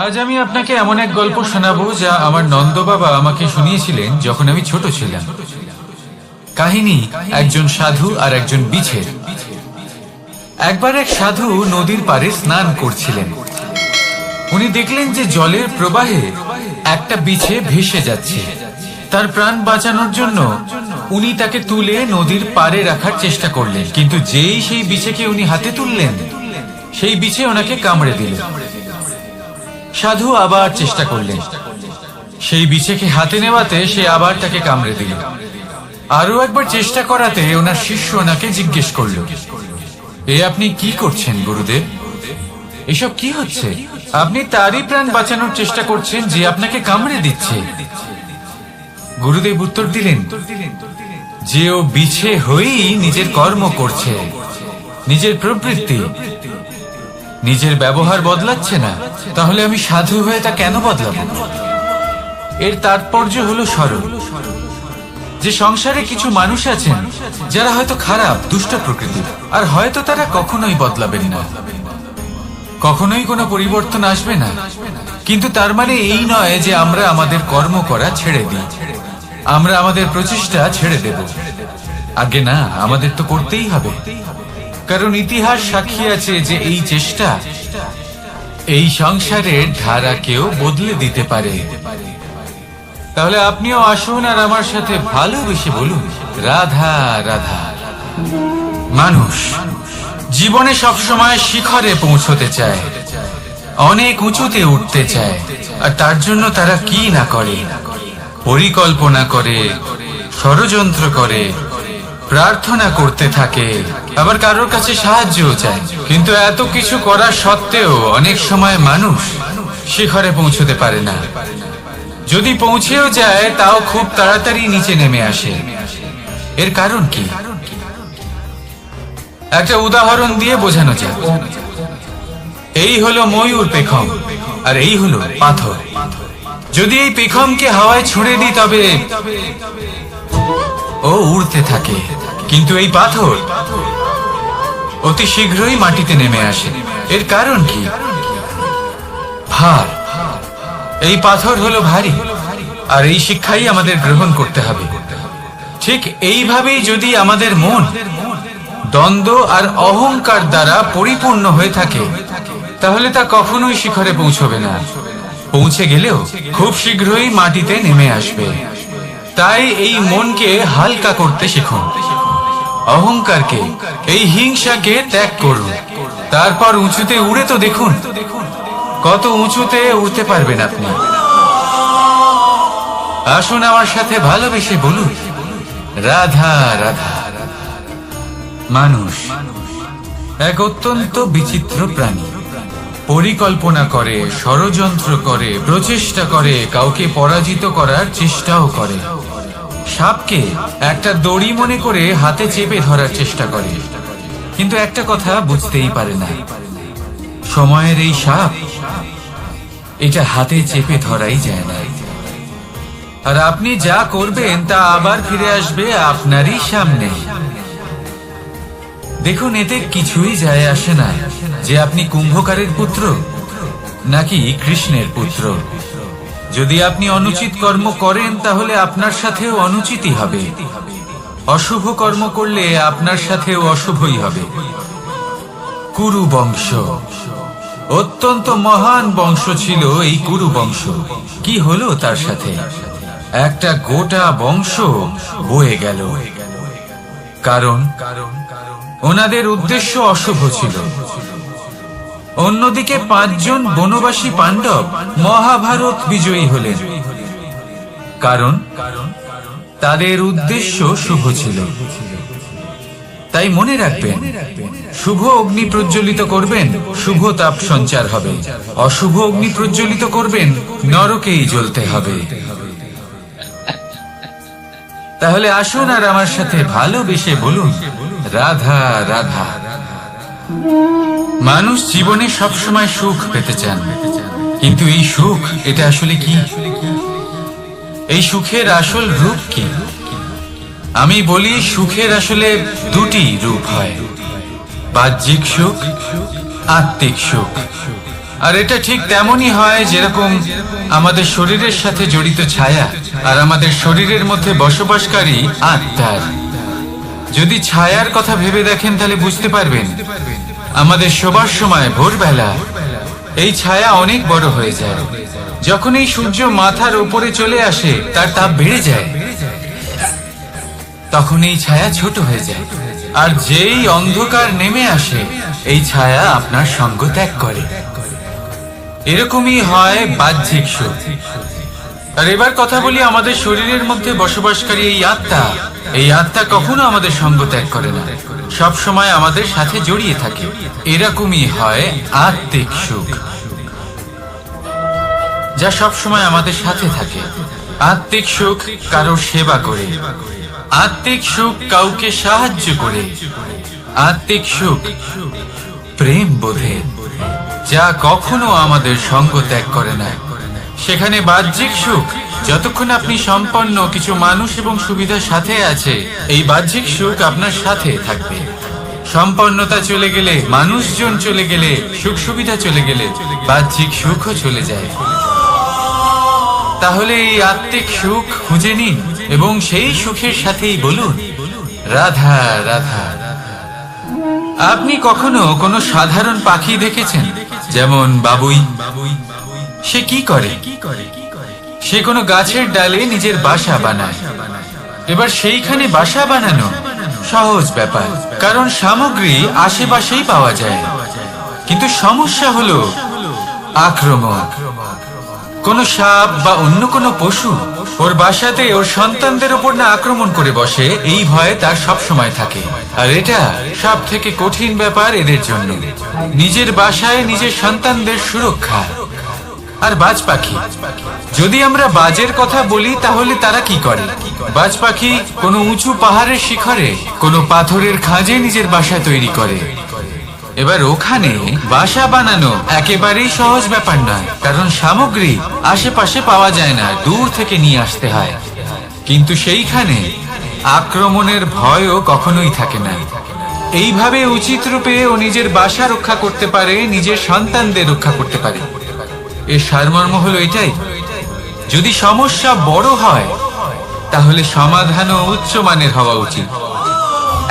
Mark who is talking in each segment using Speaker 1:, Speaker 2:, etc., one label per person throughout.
Speaker 1: আজ আমি আপনাকে এমন এক গল্প শোনাবো যা আমার নন্দ বাবা আমাকে শুনিয়েছিলেন যখন আমি ছোট ছিলাম। কাহিনী একজন সাধু আর একজন বিছের। একবার এক সাধু নদীর পাড়ে স্নান করছিলেন। উনি দেখলেন যে জলের প্রবাহে একটা বিছে ভেসে যাচ্ছে। তার প্রাণ বাঁচানোর জন্য উনি তাকে তুলে নদীর পাড়ে রাখার চেষ্টা করলেন, কিন্তু যেই সেই বিছেকে উনি হাতে তুললেন, সেই বিছে ওনাকে কামড়ে দিল। সাধু আবার চেষ্টা করলেন, সেই বিছেকে হাতে নেওয়াতে সে আবার তাকে কামড়ে দিল। আরো একবার চেষ্টা করাতে ওনার শিষ্য ওনাকে জিজ্ঞেস করল, এ আপনি কি করছেন গুরুদেব? এসব কি হচ্ছে? আপনি তারই প্রাণ বাঁচানোর চেষ্টা করছেন যে আপনাকে কামড়ে দিচ্ছে। গুরুদেব উত্তর দিলেন যে ও বিছে হয়েই নিজের কর্ম করছে, নিজের প্রবৃত্তি, নিজের ব্যবহার বদলাচ্ছে না। তাহলে আমি সাধু হয়ে তা কেন বদলাবো? এর তাৎপর্য হলো সরল, যে সংসারে কিছু মানুষ আছেন যারা হয়তো খারাপ, দুষ্ট প্রকৃতির, আর হয়তো তারা কখনোই বদলাবেন না, কখনোই কোনো পরিবর্তন আসবে না। কিন্তু তার মানে এই নয় যে আমরা আমাদের কর্ম করা ছেড়ে দিই, আমরা আমাদের প্রচেষ্টা ছেড়ে দেব। আগে না, আমাদের তো করতেই হবে, কারণ ইতিহাস সাক্ষী আছে যে এই চেষ্টা এই সংসারের ধারাকেও বদলে দিতে পারে। তাহলে আপনিও আসুন আর আমার সাথে ভালোবেসে বলুন, রাধা রাধা। মানুষ জীবনে সবসময় শিখরে পৌঁছতে চায়, অনেক উঁচুতে উঠতে চায়, আর তার জন্য তারা কি না করে, পরিকল্পনা করে, ষড়যন্ত্র করে, প্রার্থনা করতে থাকে, আবার কারোর কাছে সাহায্যও চায়। কিন্তু এত কিছু করা সত্ত্বেও অনেক সময় মানুষ শিখরে পৌঁছতে পারে না। যদি পৌঁছেও যায় তাও খুব তাড়াতাড়ি নিচে নেমে আসে। এর কারণ কি? একটা উদাহরণ দিয়ে বোঝানো যায়। এই হলো ময়ূর পেখম, আর এই হলো পাথর। যদি এই পেখমকে হাওয়ায় ছুঁড়ে দিই তবে ও উড়তে থাকে, কিন্তু এই পাথর অতি শীঘ্রই মাটিতে নেমে আসে। এর কারণ কি? ভার। এই পাথর হলো ভারী, আর এই শিক্ষাই আমাদের গ্রহণ করতে হবে। ঠিক এইভাবেই যদি আমাদের মন দ্বন্দ্ব আর অহংকার দ্বারা পরিপূর্ণ হয়ে থাকে, তাহলে তা কখনোই শিখরে পৌঁছবে না। পৌঁছে গেলেও খুব শীঘ্রই মাটিতে নেমে আসবে। তাই এই মনকে হালকা করতে শিখুন, অহংকারকে, এই হিংসাকে ত্যাগ করুন। তারপর উঁচুতে উড়ে তো দেখুন, কত উঁচুতে উঠতে পারবেন আপনি। আসুন আমার সাথে ভালোবেসে বলুন, রাধা রাধা। মানুষ এক অত্যন্ত বিচিত্র প্রাণী। পরিকল্পনা করে, ষড়যন্ত্র করে, প্রচেষ্টা করে, কাউকে পরাজিত করার চেষ্টাও করে। সাপকে একটা দড়ি মনে করে হাতে চেপে ধরার চেষ্টা করে, কিন্তু একটা কথা বুঝতেই পারে না, সময়ের এই সাপ, এটা হাতে চেপে ধরাই যায় না। আর আপনি যা করবেন তা আবার ফিরে আসবে আপনারই সামনে। দেখুন, এতে কিছুই যায় আসে না যে আপনি কুম্ভকারের পুত্র নাকি কৃষ্ণের পুত্র। যদি আপনি অনুচিত কর্ম করেন তাহলে আপনার সাথেও অনুচিতই হবে। অশুভ কর্ম করলে আপনার সাথেও অশুভই হবে। কুরু বংশ অত্যন্ত মহান বংশ ছিল। এই কুরু বংশ কি হলো তার সাথে? একটা গোটা বংশ বয়ে গেল। কারণ ওনাদের উদ্দেশ্য অশুভ ছিল। অন্যদিকে 5 জন বনবাসী পাণ্ডব মহাভারত বিজয়ী হলেন, কারণ তাদের উদ্দেশ্য শুভ ছিল। তাই মনে রাখবেন, শুভ অগ্নি প্রজ্বলিত করবেন, শুভ তাপ সঞ্চার হবে। অশুভ অগ্নি প্রজ্বলিত করবেন, নরকেই জ্বলতে হবে। তাহলে আসুন আর আমার সাথে ভালোবেসে বলুন, রাধা রাধা। মানুষ জীবনে সবসময় সুখ পেতে চান, কিন্তু এই সুখ, এটা আসলে কি? এই সুখের আসল রূপ কি? আমি বলি, সুখের আসলে 2টি রূপ হয়, বাহ্যিক সুখ, আত্মিক সুখ। আর এটা ঠিক তেমনই হয় যেরকম আমাদের শরীরের সাথে জড়িত ছায়া আর আমাদের শরীরের মধ্যে বসবাসকারী আত্মার। যদি ছায়ার কথা ভেবে দেখেন তাহলে বুঝতে পারবেন আমাদের শোবার সময় ভোরবেলা এই ছায়া অনেক বড় হয়ে যায়। যখন এই সূর্য মাথার উপরে চলে আসে তার তাপ বেড়ে যায়, তখন এই ছায়া ছোট হয়ে যায়। আর যেই অন্ধকার নেমে আসে এই ছায়া আপনার সঙ্গ ত্যাগ করে। এরকমই হয় বাহ্যিক সুখ। আর এবার কথা বলি আমাদের শরীরের মধ্যে বসবাসকারী এই আত্মা। এই আত্মা কখনো আমাদের সঙ্গ ত্যাগ করে না, সব সময় আমাদের সাথে জড়িয়ে থাকে। এরকমই হয় আত্মিক সুখ, যা সব সময় আমাদের সাথে থাকে। আত্মিক সুখ কারোর সেবা করে, আত্মিক সুখ কাউকে সাহায্য করে, আত্মিক সুখ প্রেম বোধে, যা কখনো আমাদের সঙ্গ ত্যাগ করে না। সেখানে বাহ্যিক সুখ, যতক্ষণ আপনি সম্পন্ন কিছু মানুষ এবং সুবিধার সাথে আছে, এই বাহ্যিক সুখ আপনার সাথে থাকবে। সম্পন্নতা চলে গেলে, মানুষজন চলে গেলে, সুখ সুবিধা চলে গেলে বাহ্যিক সুখও চলে যায়। তাহলে এই আত্মিক সুখ খুঁজে নিন এবং সেই সুখের সাথেই বলুন রাধা রাধা। আপনি কখনো কোনো সাধারণ পাখি দেখেছেন? যেমন বাবুই। সে কি করে? সে কোনো গাছের ডালে নিজের বাসা বানায়। এবার সেইখানে বাসা বানানো সহজ ব্যাপার, কারণ সামগ্রী আশেপাশেই পাওয়া যায়। কিন্তু সমস্যা হলো আক্রমণ। কোনো সাপ বা অন্য কোনো পশু ওর বাসাতে ওর সন্তানদের উপর না আক্রমণ করে বসে, এই ভয়ে তার সব সময় থাকে। আর এটা সব থেকে কঠিন ব্যাপার এদের জন্য, নিজের বাসায় নিজের সন্তানদের সুরক্ষা। আর বাজ পাখি, যদি আমরা বাজের কথা বলি তাহলে তারা কি করে? বাজ পাখি কোনো উঁচু পাহাড়ের শিখরে, কোনো পাথরের খাঁজে নিজের বাসা তৈরি করে। এবার ওখানে বাসা বানানো একেবারেই সহজ ব্যাপার নয়, কারণ সামগ্রী আশেপাশে পাওয়া যায় না, দূর থেকে নিয়ে আসতে হয়। কিন্তু সেইখানে আক্রমণের ভয়ও কখনোই থাকে না। এইভাবে উচিত রূপে ও নিজের বাসা রক্ষা করতে পারে, নিজের সন্তানদের রক্ষা করতে পারে। এর সারমর্ম হলো এটাই, যদি সমস্যা বড় হয় তাহলে সমাধানও উচ্চমানের হওয়া উচিত।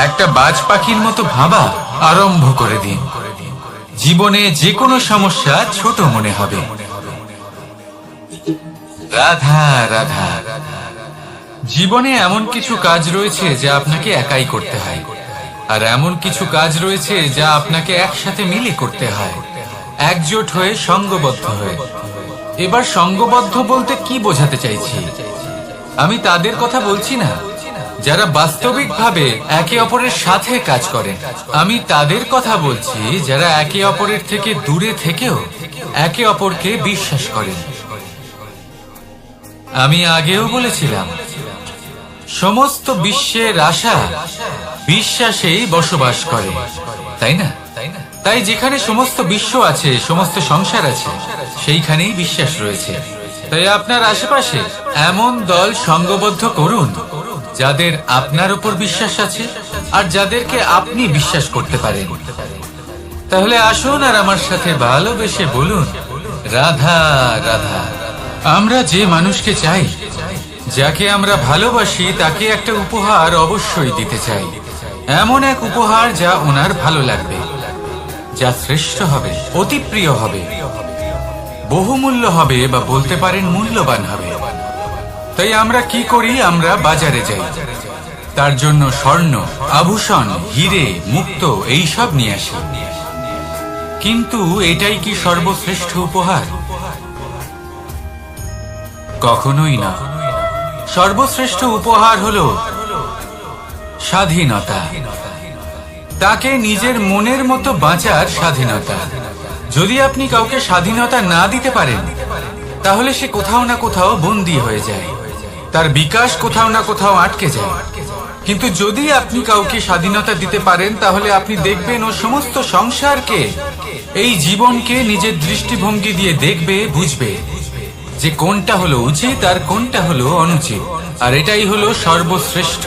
Speaker 1: একটা বাজ পাখির মতো ভাবা আরম্ভ করে দিন। জীবনে যে কোনো সমস্যা ছোট মনে হবে। রাধা রাধা। জীবনে এমন কিছু কাজ রয়েছে যা আপনাকে একাই করতে হয়, আর এমন কিছু কাজ রয়েছে যা আপনাকে একসাথে মিলে করতে হয়, একজোট হয়ে, সঙ্গবদ্ধ হয়ে। এবার সঙ্গবদ্ধ বলতে কি বোঝাতে চাইছি? আমি তাদের কথা বলছি না যারা বাস্তবিকভাবে একে অপরের সাথে কাজ করেন। আমি তাদের কথা বলছি যারা একে অপরের থেকে দূরে থেকেও একে অপরকে বিশ্বাস করেন। আমি আগেও বলেছিলাম, সমস্ত বিশ্বের আশা বিশ্বাসেই বসবাস করে, তাই না? তাই যেখানে সমস্ত বিশ্ব আছে, সমস্ত সংসার আছে, সেইখানেই বিশ্বাস রয়েছে। তাই আপনার আশেপাশে এমন দল সঙ্গবদ্ধ করুন যাদের আপনার উপর বিশ্বাস আছে আর যাদেরকে আপনি বিশ্বাস করতে পারেন। তাহলে আসুন আর আমার সাথে ভালোবেসে বলুন রাধা রাধা। আমরা যে মানুষকে চাই, যাকে আমরা ভালোবাসি, তাকে একটা উপহার অবশ্যই দিতে চাই। এমন এক উপহার যা ওনার ভালো লাগবে, যা শ্রেষ্ঠ হবে, অতি প্রিয় হবে, বহুমূল্য হবে, বা বলতে পারেন মূল্যবান হবে। তাই আমরা কি করি? আমরা বাজারে যাই, তার জন্য স্বর্ণ, আভূষণ, হিরে, মুক্ত এইসব নিয়ে আসি। কিন্তু এটাই কি সর্বশ্রেষ্ঠ উপহার? কখনোই না। সর্বশ্রেষ্ঠ উপহার হলো স্বাধীনতা, তাকে নিজের মনের মতো বাঁচার স্বাধীনতা। যদি আপনি কাউকে স্বাধীনতা না দিতে পারেন তাহলে সে কোথাও না কোথাও বন্দী হয়ে যায়, তার বিকাশ কোথাও না কোথাও আটকে যায়। কিন্তু যদি আপনি কাউকে স্বাধীনতা দিতে পারেন তাহলে আপনি দেখবেন ও সমস্ত সংসারকে, এই জীবনকে নিজের দৃষ্টিভঙ্গি দিয়ে দেখবে, বুঝবে যে কোনটা হলো উচিত আর কোনটা হলো অনুচিত। আর এটাই হলো সর্বশ্রেষ্ঠ।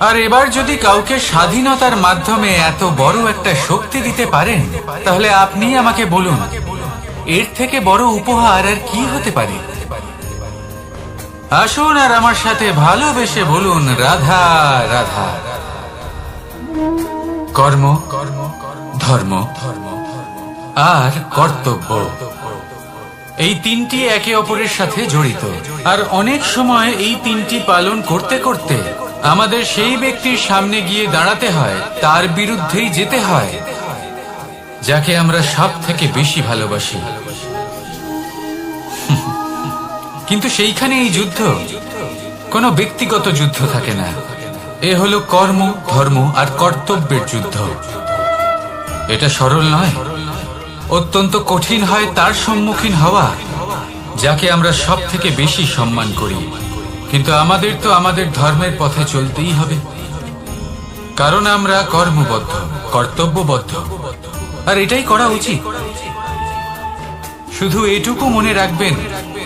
Speaker 1: আর এবার যদি কাউকে স্বাধীনতার মাধ্যমে এত বড় একটা শক্তি দিতে পারেন, তাহলে আপনি আমাকে বলুন এর থেকে বড় উপহার আর কি হতে পারে? আসুন আর আমার সাথে ভালোবেসে বলুন রাধা রাধা। কর্ম, ধর্ম আর কর্তব্য, এই তিনটি একে অপরের সাথে জড়িত। আর অনেক সময় এই তিনটি পালন করতে করতে আমাদের সেই ব্যক্তির সামনে গিয়ে দাঁড়াতে হয়, তার বিরুদ্ধেই যেতে হয় যাকে আমরা সব থেকে বেশি ভালোবাসি। কিন্তু সেইখানে এই যুদ্ধ কোনো ব্যক্তিগত যুদ্ধ থাকে না, এ হলো কর্ম, ধর্ম আর কর্তব্যের যুদ্ধ। এটা সরল নয়, অত্যন্ত কঠিন হয় তার সম্মুখীন হওয়া যাকে আমরা সব থেকে বেশি সম্মান করি। কিন্তু আমাদের তো আমাদের ধর্মের পথে চলতেই হবে, কারণ আমরা কর্মবদ্ধ, কর্তব্যবদ্ধ, আর এটাই করা উচিত। শুধু এটুকু মনে রাখবেন,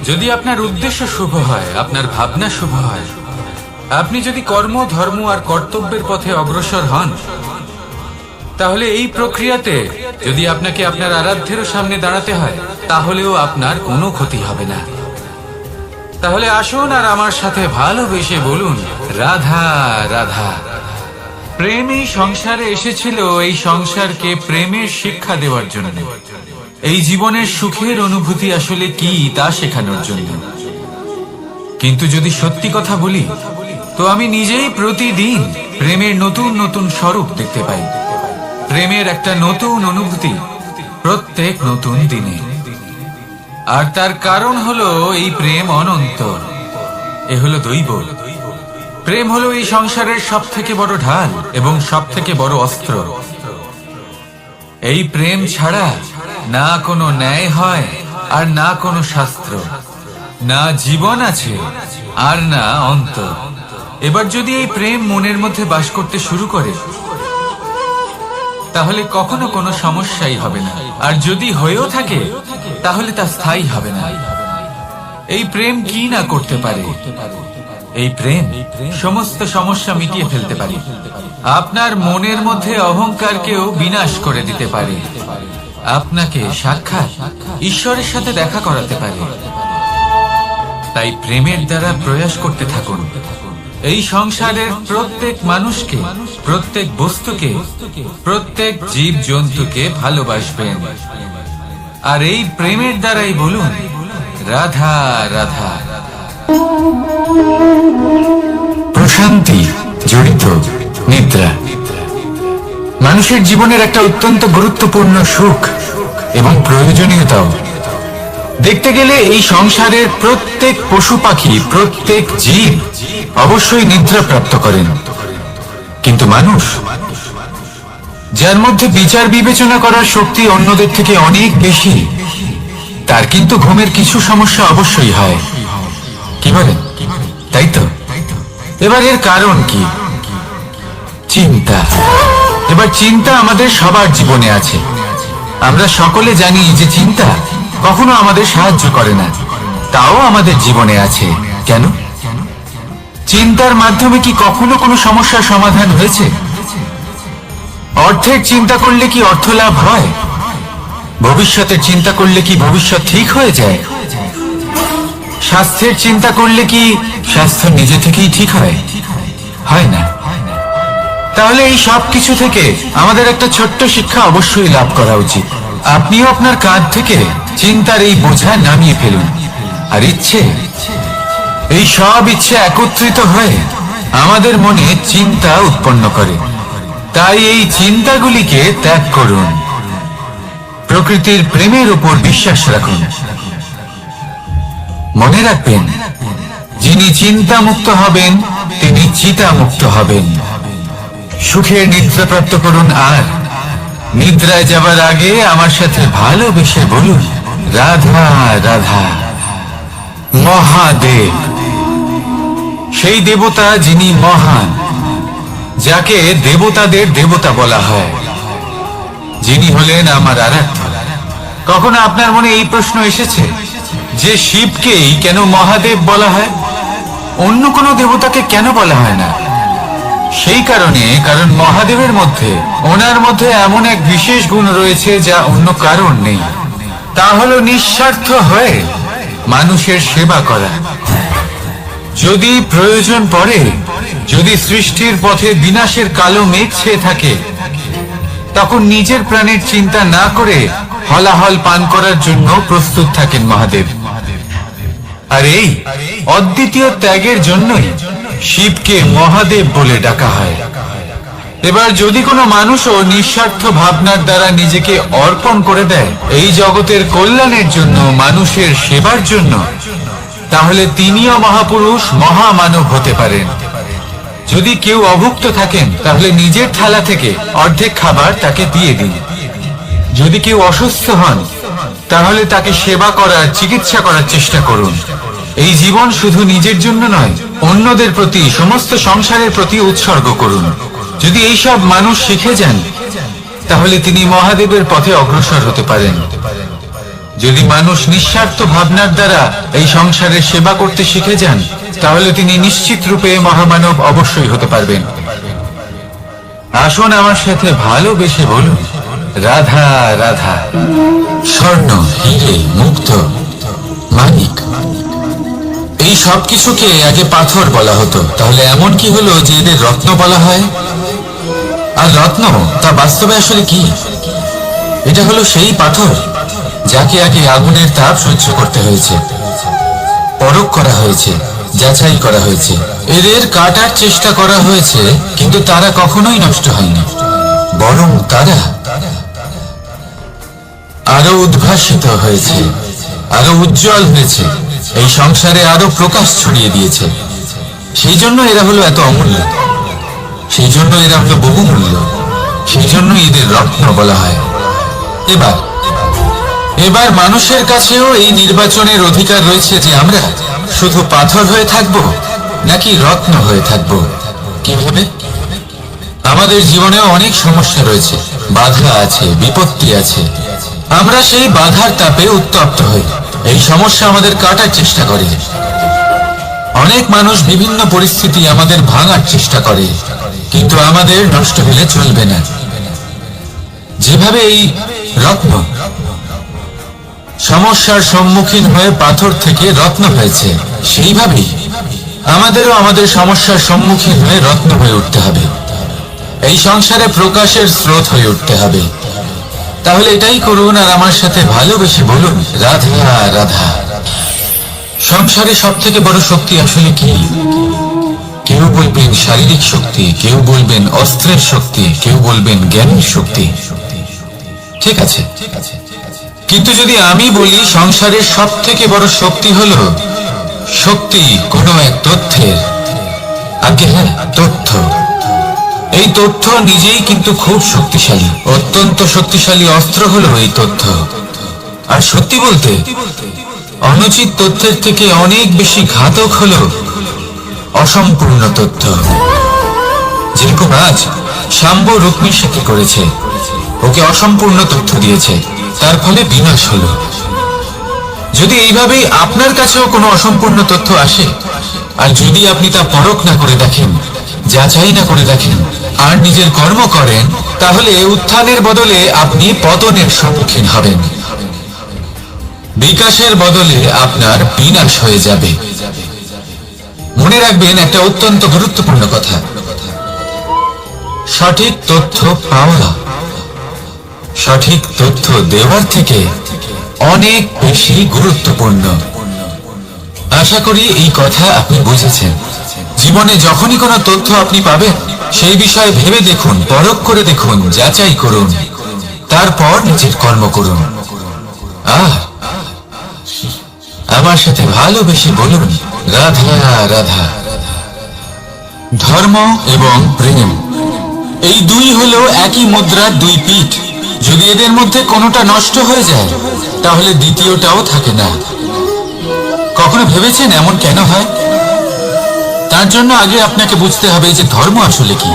Speaker 1: যদি আপনার উদ্দেশ্য শুভ হয়, আপনার ভাবনা শুভ হয়, আপনি যদি কর্ম, ধর্ম আর কর্তব্যের পথে অগ্রসর হন, তাহলে এই প্রক্রিয়াতে যদি আপনাকে আপনার আরাধ্যেরও সামনে দাঁড়াতে হয়, তাহলেও আপনার কোনো ক্ষতি হবে না। তাহলে আসুন আর আমার সাথে ভালোবেসে বলুন রাধা রাধা। প্রেম এই সংসারে এসেছিল এই সংসারকে প্রেমের শিক্ষা দেওয়ার জন্য, এই জীবনের সুখের অনুভূতি আসলে কি তা শেখানোর জন্য। কিন্তু যদি সত্যি কথা বলি, তো আমি নিজেই প্রতিদিন প্রেমের নতুন নতুন স্বরূপ দেখতে পাই, প্রেমের একটা নতুন অনুভূতি প্রত্যেক নতুন দিনে। আর তার কারণ হলো এই প্রেম অনন্ত, এ হলো দৈব। প্রেম হলো এই সংসারের সব থেকে বড় ঢাল এবং সব থেকে বড় অস্ত্র। এই প্রেম ছাড়া না কোনো ন্যায় হয় আর না কোনো শাস্ত্র, না জীবন আছে আর না অন্ত। এবার যদি এই প্রেম মনের মধ্যে বাস করতে শুরু করে, তাহলে কখনো কোনো সমস্যাই হবে না, আর যদি হয়েও থাকে তাহলে তা স্থায়ী হবে না। এই প্রেম কি না করতে পারে? এই প্রেম সমস্ত সমস্যা মিটিয়ে ফেলতে পারে, আপনার মনের মধ্যে অহংকারকেও বিনাশ করে দিতে পারে, আপনাকে সাক্ষাৎ ঈশ্বরের সাথে দেখা করাতে পারে। তাই প্রেমের দ্বারা প্রয়াস করতে থাকুন এই সংসারের প্রত্যেক মানুষকে, প্রত্যেক বস্তুকে, প্রত্যেক জীব জন্তুকে ভালোবাসবেন। আর এই প্রেমের দ্বারাই বলুন রাধা রাধা। প্রশান্তি জড়িত নিদ্রা মানুষের জীবনের একটা অত্যন্ত গুরুত্বপূর্ণ সুখ এবং প্রয়োজনীয়তাও। দেখতে গেলে এই সংসারের প্রত্যেক পশু পাখি, প্রত্যেক জীব অবশ্যই নিদ্রা প্রাপ্ত করেন, কিন্তু মানুষ, যার মধ্যে বিচার বিবেচনা করার শক্তি অন্যদের থেকে অনেক বেশি, তার কিন্তু ঘুমের কিছু সমস্যা অবশ্যই হয়। কি বলেন? তাই তো। এবার এর কারণ কি? চিন্তা। এবার চিন্তা আমাদের সবার জীবনে আছে। আমরা সকলে জানি যে চিন্তা কখনো আমাদের সাহায্য করে না, তাও আমাদের জীবনে আছে। কেন? চিন্তার মাধ্যমে কি কখনো কোনো সমস্যার সমাধান হয়েছে? অর্থের চিন্তা করলে কি অর্থ লাভ হয়? ভবিষ্যতের চিন্তা করলে কি ভবিষ্যৎ ঠিক হয়ে যায়? স্বাস্থ্যের চিন্তা করলে কি স্বাস্থ্য নিজে থেকেই ঠিক হয়? হয় না। তাহলে এই সব কিছু থেকে আমাদের একটা ছোট্ট শিক্ষা অবশ্যই লাভ করা উচিত। আপনিও আপনার কাঁধ থেকে চিন্তার এই বোঝা নামিয়ে ফেলুন। আর ইচ্ছে, এই সব ইচ্ছে একত্রিত হয়ে আমাদের মনে চিন্তা উৎপন্ন করে। তাই এই চিন্তাগুলিকে ত্যাগ করুন, প্রকৃতির প্রেমের উপর বিশ্বাস রাখুন। মনে রাখবেন, যিনি চিন্তা মুক্ত হবেন তিনি চিতা মুক্ত হবেন। সুখের নিদ্রা প্রাপ্ত করুন, আর নিদ্রায় যাবার আগে আমার সাথে ভালোবেসে বলুন রাধা রাধা। মহাদেব, সেই দেবতা যিনি মহান, যাকে দেবতাদের দেবতা বলা হয়, যিনি হলেন আমার আরাধ্য। কখনো আপনার মনে এই প্রশ্ন এসেছে যে শিবকেই কেন মহাদেব বলা হয়, অন্য কোনো দেবতাকে কেন বলা হয় না? সেই কারণ মহাদেবের মধ্যে ওনার মধ্যে এমন এক বিশেষ গুণ রয়েছে যা অন্য কারণ নেই। তা হলো নিঃস্বার্থ হয়ে মানুষের সেবা করা। যদি প্রয়োজন পড়ে, যদি সৃষ্টির পথে বিনাশের কালো মেঘ ছেয়ে থাকে, তখন নিজের প্রাণের চিন্তা না করে হলাহল পান করার জন্য প্রস্তুত থাকেন মহাদেব। আর এই অদ্বিতীয় ত্যাগের জন্যই শিবকে মহাদেব বলে ডাকা হয়। এবার যদি কোনো মানুষও নিঃস্বার্থ ভাবনার দ্বারা নিজেকে অর্পণ করে দেয় এই জগতের কল্যাণের জন্য, মানুষের সেবার জন্য, তাহলে তিনিও মহাপুরুষ, মহামানব হতে পারেন। যদি কেউ অভুক্ত থাকেন, তাহলে নিজের থালা থেকে অর্ধেক খাবার তাকে দিয়ে দিন। যদি কেউ অসুস্থ হন, তাহলে তাকে সেবা করার, চিকিৎসা করার চেষ্টা করুন। এই জীবন শুধু নিজের জন্য নয়, অন্যদের প্রতি, সমস্ত সংসারের প্রতি উৎসর্গ করুন। যদি এইসব মানুষ শিখে যান, তাহলে তিনি মহাদেবের পথে অগ্রসর হতে পারেন। যদি মানুষ নিঃস্বার্থ ভাবনার দ্বারা এই সংসারের সেবা করতে শিখে যান, তাহলে তিনি নিশ্চিত রূপে মহামানব অবশ্যই হতে পারবেন। আসুন আমার সাথে ভালোবেসে বলুন, রাধা রাধা। স্বর্ণ, হিরে, মুক্ত, মানিক, এই সব কিছুকে আগে পাথর বলা হতো। তাহলে এমন কি হলো যে এদের রত্ন বলা হয়? আর রত্ন তা বাস্তবে আসলে কি? এটা হলো সেই পাথর যাকে আগে আগুনের তাপ সহ্য করতে হয়েছে, পরখ করা হয়েছে, যাচাই করা হয়েছে, এদের কাটার চেষ্টা করা হয়েছে, কিন্তু তারা কখনোই নষ্ট হয়নি, বরং তারা আরো উদ্ভাসিত হয়েছে, আরো উজ্জ্বল হয়েছে, এই সংসারে আরো প্রকাশ ছড়িয়ে দিয়েছে। সেই জন্য এরা হলো এত অমূল্য, সেই জন্য এরা হলো বহুমূল্য, সেই জন্য এদের রত্ন বলা হয়। এবার মানুষের কাছেও এই নির্বাচনের অধিকার রয়েছে যে আমরা শুধু পাথর হয়ে থাকব নাকি রত্ন হয়ে থাকব। কিভাবে? আমাদের জীবনেও অনেক সমস্যা রয়েছে, বাধা আছে, বিপত্তি আছে। আমরা সেই বাধার তাপে উত্তপ্ত হই, এই সমস্যা আমাদের কাটার চেষ্টা করে। অনেক মানুষ বিভিন্ন পরিস্থিতি আমাদের ভাঙার চেষ্টা করে, কিন্তু আমাদের নষ্ট হলে চলবে না। যেভাবে এই রত্ন সমস্যার সম্মুখীন হয়ে পাথর থেকে রত্ন হয়েছে, সেইভাবেই আমাদেরও আমাদের সমস্যার সম্মুখীন হয়ে রত্ন হয়ে উঠতে হবে, এই সংসারে প্রকাশের স্রোত হয়ে উঠতে হবে। তাহলে এটাই করুন আর আমার সাথে ভালোবেসে বলুন, রাধা রাধা। সংসারে সব থেকে বড় শক্তি আসলে কি? কেউ বলবেন শারীরিক শক্তি, কেউ বলবেন অস্ত্রের শক্তি, কেউ বলবেন জ্ঞানের শক্তি। ঠিক আছে, কিন্তু যদি আমি বলি সংসারের সব থেকে বড় শক্তি হলো শক্তি কোনো এক তথ্যের, আগে হ্যাঁ, তথ্য। এই তথ্য নিজেই কিন্তু খুব শক্তিশালী, অত্যন্ত শক্তিশালী অস্ত্র হলো এই তথ্য। আর সত্যি বলতে, অনুচিত তথ্যের থেকে অনেক বেশি ঘাতক হলো অসম্পূর্ণ তথ্য। যেরকম আজ শাম্ব রুক্মির সাথে করেছে, ওকে অসম্পূর্ণ তথ্য দিয়েছে, তার ফলে বিনাশ হলো। যদি এইভাবেই আপনার কাছেও কোনো অসম্পূর্ণ তথ্য আসে, আর যদি আপনি তা পরখ না করে দেখেন, যাচাই না করে দেখেন, আর নিজের কর্ম করেন, তাহলে উত্থানের বদলে আপনি পতনের সম্মুখীন হবেন, বিকাশের বদলে আপনার বিনাশ হয়ে যাবে। মনে রাখবেন একটা অত্যন্ত গুরুত্বপূর্ণ কথা, সঠিক তথ্য পাওয়া সঠিক তথ্য দেওয়ার থেকে অনেক বেশি গুরুত্বপূর্ণ। আশা করি এই কথা আপনি বুঝেছেন। জীবনে যখনই কোনো তথ্য আপনি পাবেন, সেই বিষয়ে ভেবে দেখুন, পরখ করে দেখুন, যাচাই করুন, তারপর নিজের কর্ম করুন। আমার সাথে ভালোবেসে বলুন, রাধা রাধা। ধর্ম এবং প্রেম, এই দুই হলো একই মুদ্রার দুই পিঠ। যদি এদের মধ্যে কোনোটা নষ্ট হয়ে যায়, তাহলে দ্বিতীয়টাও থাকে না। কখনো ভেবেছেন এমন কেন হয়? তার জন্য আগে আপনাকে বুঝতে হবে যে ধর্ম আসলে কি।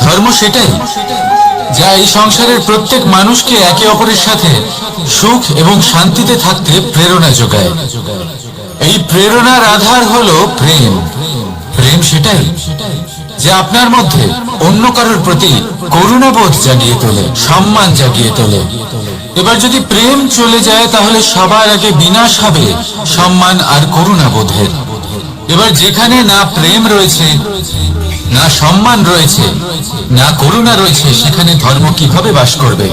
Speaker 1: ধর্ম সেটাই যা এই সংসারের প্রত্যেক মানুষকে একে অপরের সাথে সুখ এবং শান্তিতে থাকতে প্রেরণা যোগায়। এই প্রেরণার আধার হলো প্রেম। প্রেম সেটাই যা আপনার মধ্যে অন্য কারোর প্রতি করুণাবোধ জাগিয়ে তোলে, সম্মান জাগিয়ে তোলে। এবার যদি প্রেম চলে যায় তাহলে সবার আগে বিনাশ হবে সম্মান আর করুণাবোধের। এবার যেখানে না প্রেম রয়েছে, না সম্মান রয়েছে, না করুণা রয়েছে, সেখানে ধর্ম কিভাবে বাস করবে?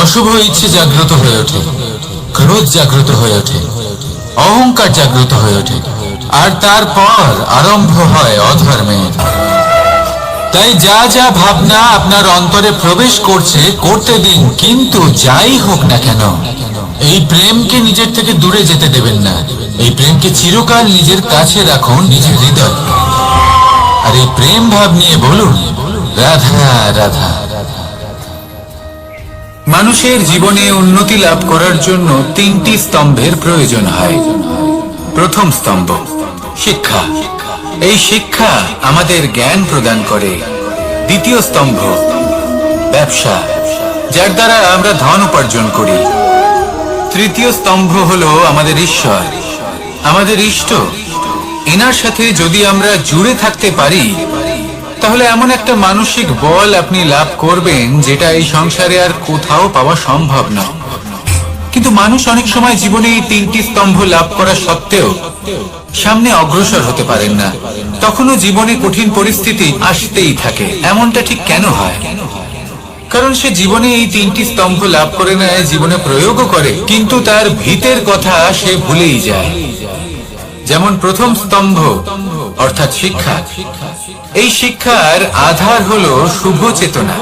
Speaker 1: অশুভ ইচ্ছে জাগ্রত হয়ে ওঠে, ক্রোধ জাগ্রত হয়ে ওঠে, অহংকার জাগ্রত হয়ে ওঠে, আর তারপর আরম্ভ হয় অধর্মের। তাই যা যা ভাবনা আপনার অন্তরে প্রবেশ করছে করতে দিন, কিন্তু যাই হোক না কেন এই প্রেমকে নিজের থেকে দূরে যেতে দেবেন না। এই প্রেমকে চিরকাল নিজের কাছে রাখুন, নিজের হৃদয়। আর এই প্রেম ভাব নিয়ে বলুন, রাধা রাধা। মানুষের জীবনে উন্নতি লাভ করার জন্য তিনটি স্তম্ভের প্রয়োজন হয়। প্রথম স্তম্ভ শিক্ষা। এই শিক্ষা আমাদের জ্ঞান প্রদান করে। দ্বিতীয় স্তম্ভ ব্যবসা, যার দ্বারা আমরা ধন উপার্জন করি। তৃতীয় স্তম্ভ হলো আমাদের ঈশ্বর, আমাদের ইষ্ট। এনার সাথে যদি আমরা জুড়ে থাকতে পারি তাহলে এমন একটা মানসিক বল আপনি লাভ করবেন যেটা এই সংসারে আর কোথাও পাওয়া সম্ভব না। কিন্তু মানুষ অনেক সময় জীবনে এই তিনটি স্তম্ভ লাভ করা সত্ত্বেও সামনে অগ্রসর হতে পারেন না। তখনও জীবনে কঠিন পরিস্থিতি আসতেই থাকে। এমনটা ঠিক কেন হয়? কারণ সে জীবনে এই তিনটি স্তম্ভ লাভ করে নেয়, জীবনে প্রয়োগও করে, কিন্তু তার ভিতের কথা সে ভুলেই যায়। যেমন প্রথম স্তম্ভ অর্থাৎ শিক্ষা। এই শিক্ষার আধার হলো শুভ চেতনা।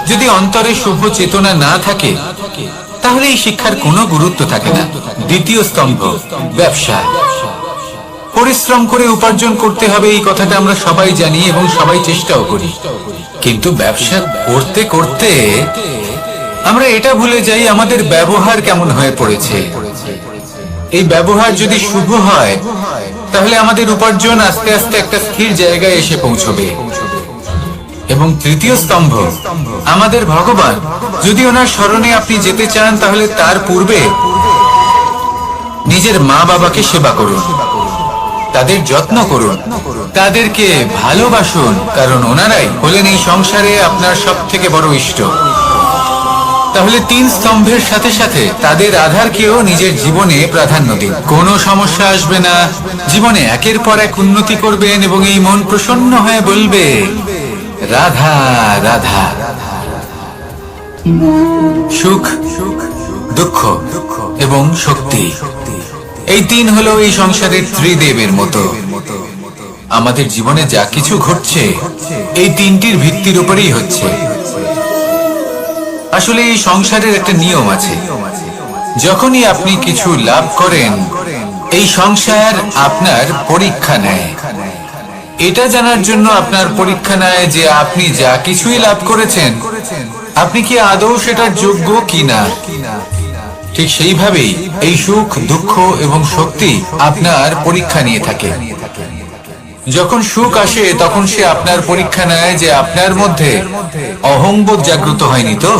Speaker 1: যদি অন্তরে শুভ চেতনা না থাকে তাহলে এই শিক্ষার কোনো গুরুত্ব থাকে না। দ্বিতীয় স্তম্ভ ব্যবসা। পরিশ্রম করে উপার্জন করতে হবে, এই কথাটা আমরা সবাই জানি এবং সবাই চেষ্টাও করি। কিন্তু ব্যবসা করতে করতে আমরা এটা ভুলে যাই আমাদের ব্যবহার কেমন হয়ে পড়েছে। এই ব্যবহার যদি শুভ হয় তাহলে আমাদের উপার্জন আস্তে আস্তে একটা স্থির জায়গায় এসে পৌঁছবে। এবং তৃতীয় স্তম্ভ আমাদের ভগবান। যদি ওনার স্মরণে আপনি যেতে চান তাহলে তার পূর্বে নিজের মা বাবাকে সেবা করুন, তাদের যত্ন করুন, তাদেরকে ভালোবাসুন, কারণ ওনারাই হলেন এই সংসারে আপনার সব থেকে বড় ইষ্ট। তাহলে তিন স্তম্ভের সাথে সাথে তাদের আধারকেও নিজের জীবনে প্রাধান্য দিন। কোনো সমস্যা আসবে না, জীবনে একের পর এক উন্নতি করবেন এবং এই মন প্রসন্ন হয়ে বলবে রাধা রাধা। সুখ, দুঃখ এবং শক্তি, এই তিন হলো এই সংসারের ত্রিদেবের মতো। আমাদের জীবনে যা কিছু ঘটছে এই তিনটির ভিত্তির উপরেই হচ্ছে। আসলে এই সংসারের একটা নিয়ম আছে, যখনই আপনি কিছু লাভ করেন এই সংসার আপনার পরীক্ষা নেয়। এটা জানার জন্য আপনার পরীক্ষা নেয় যে আপনি যা কিছুই লাভ করেছেন আপনি কি আদৌ সেটার যোগ্য কিনা। ঠিক সেইভাবেই এই সুখ, দুঃখ এবং শক্তি আপনার পরীক্ষা নিয়ে থাকে। যখন সুখ আসে তখন সে আপনার পরীক্ষা নেয় যে আপনার মধ্যে অহংবোধ জাগ্রত হয়নি তো।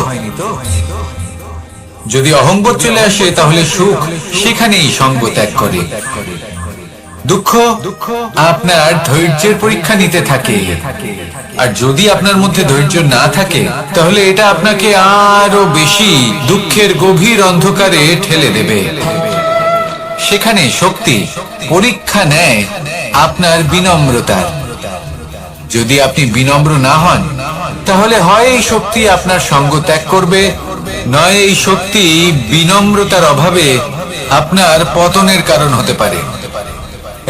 Speaker 1: যদি অহংবোধ চলে আসে তাহলে সুখ সেখানেই সঙ্গ ত্যাগ করে। দুঃখ আপনার ধৈর্যের পরীক্ষা নিতে থাকে, আর যদি আপনার মধ্যে ধৈর্য না থাকে তাহলে এটা আপনাকে আরো বেশি দুঃখের গভীর অন্ধকারে ঠেলে দেবে। সেখানে শক্তি পরীক্ষা নেয় আপনার বিনম্রতার। যদি আপনি বিনম্র না হন তাহলে হয় এই শক্তি আপনার সঙ্গ ত্যাগ করবে, নয় এই শক্তি বিনম্রতার অভাবে আপনার পতনের কারণ হতে পারে।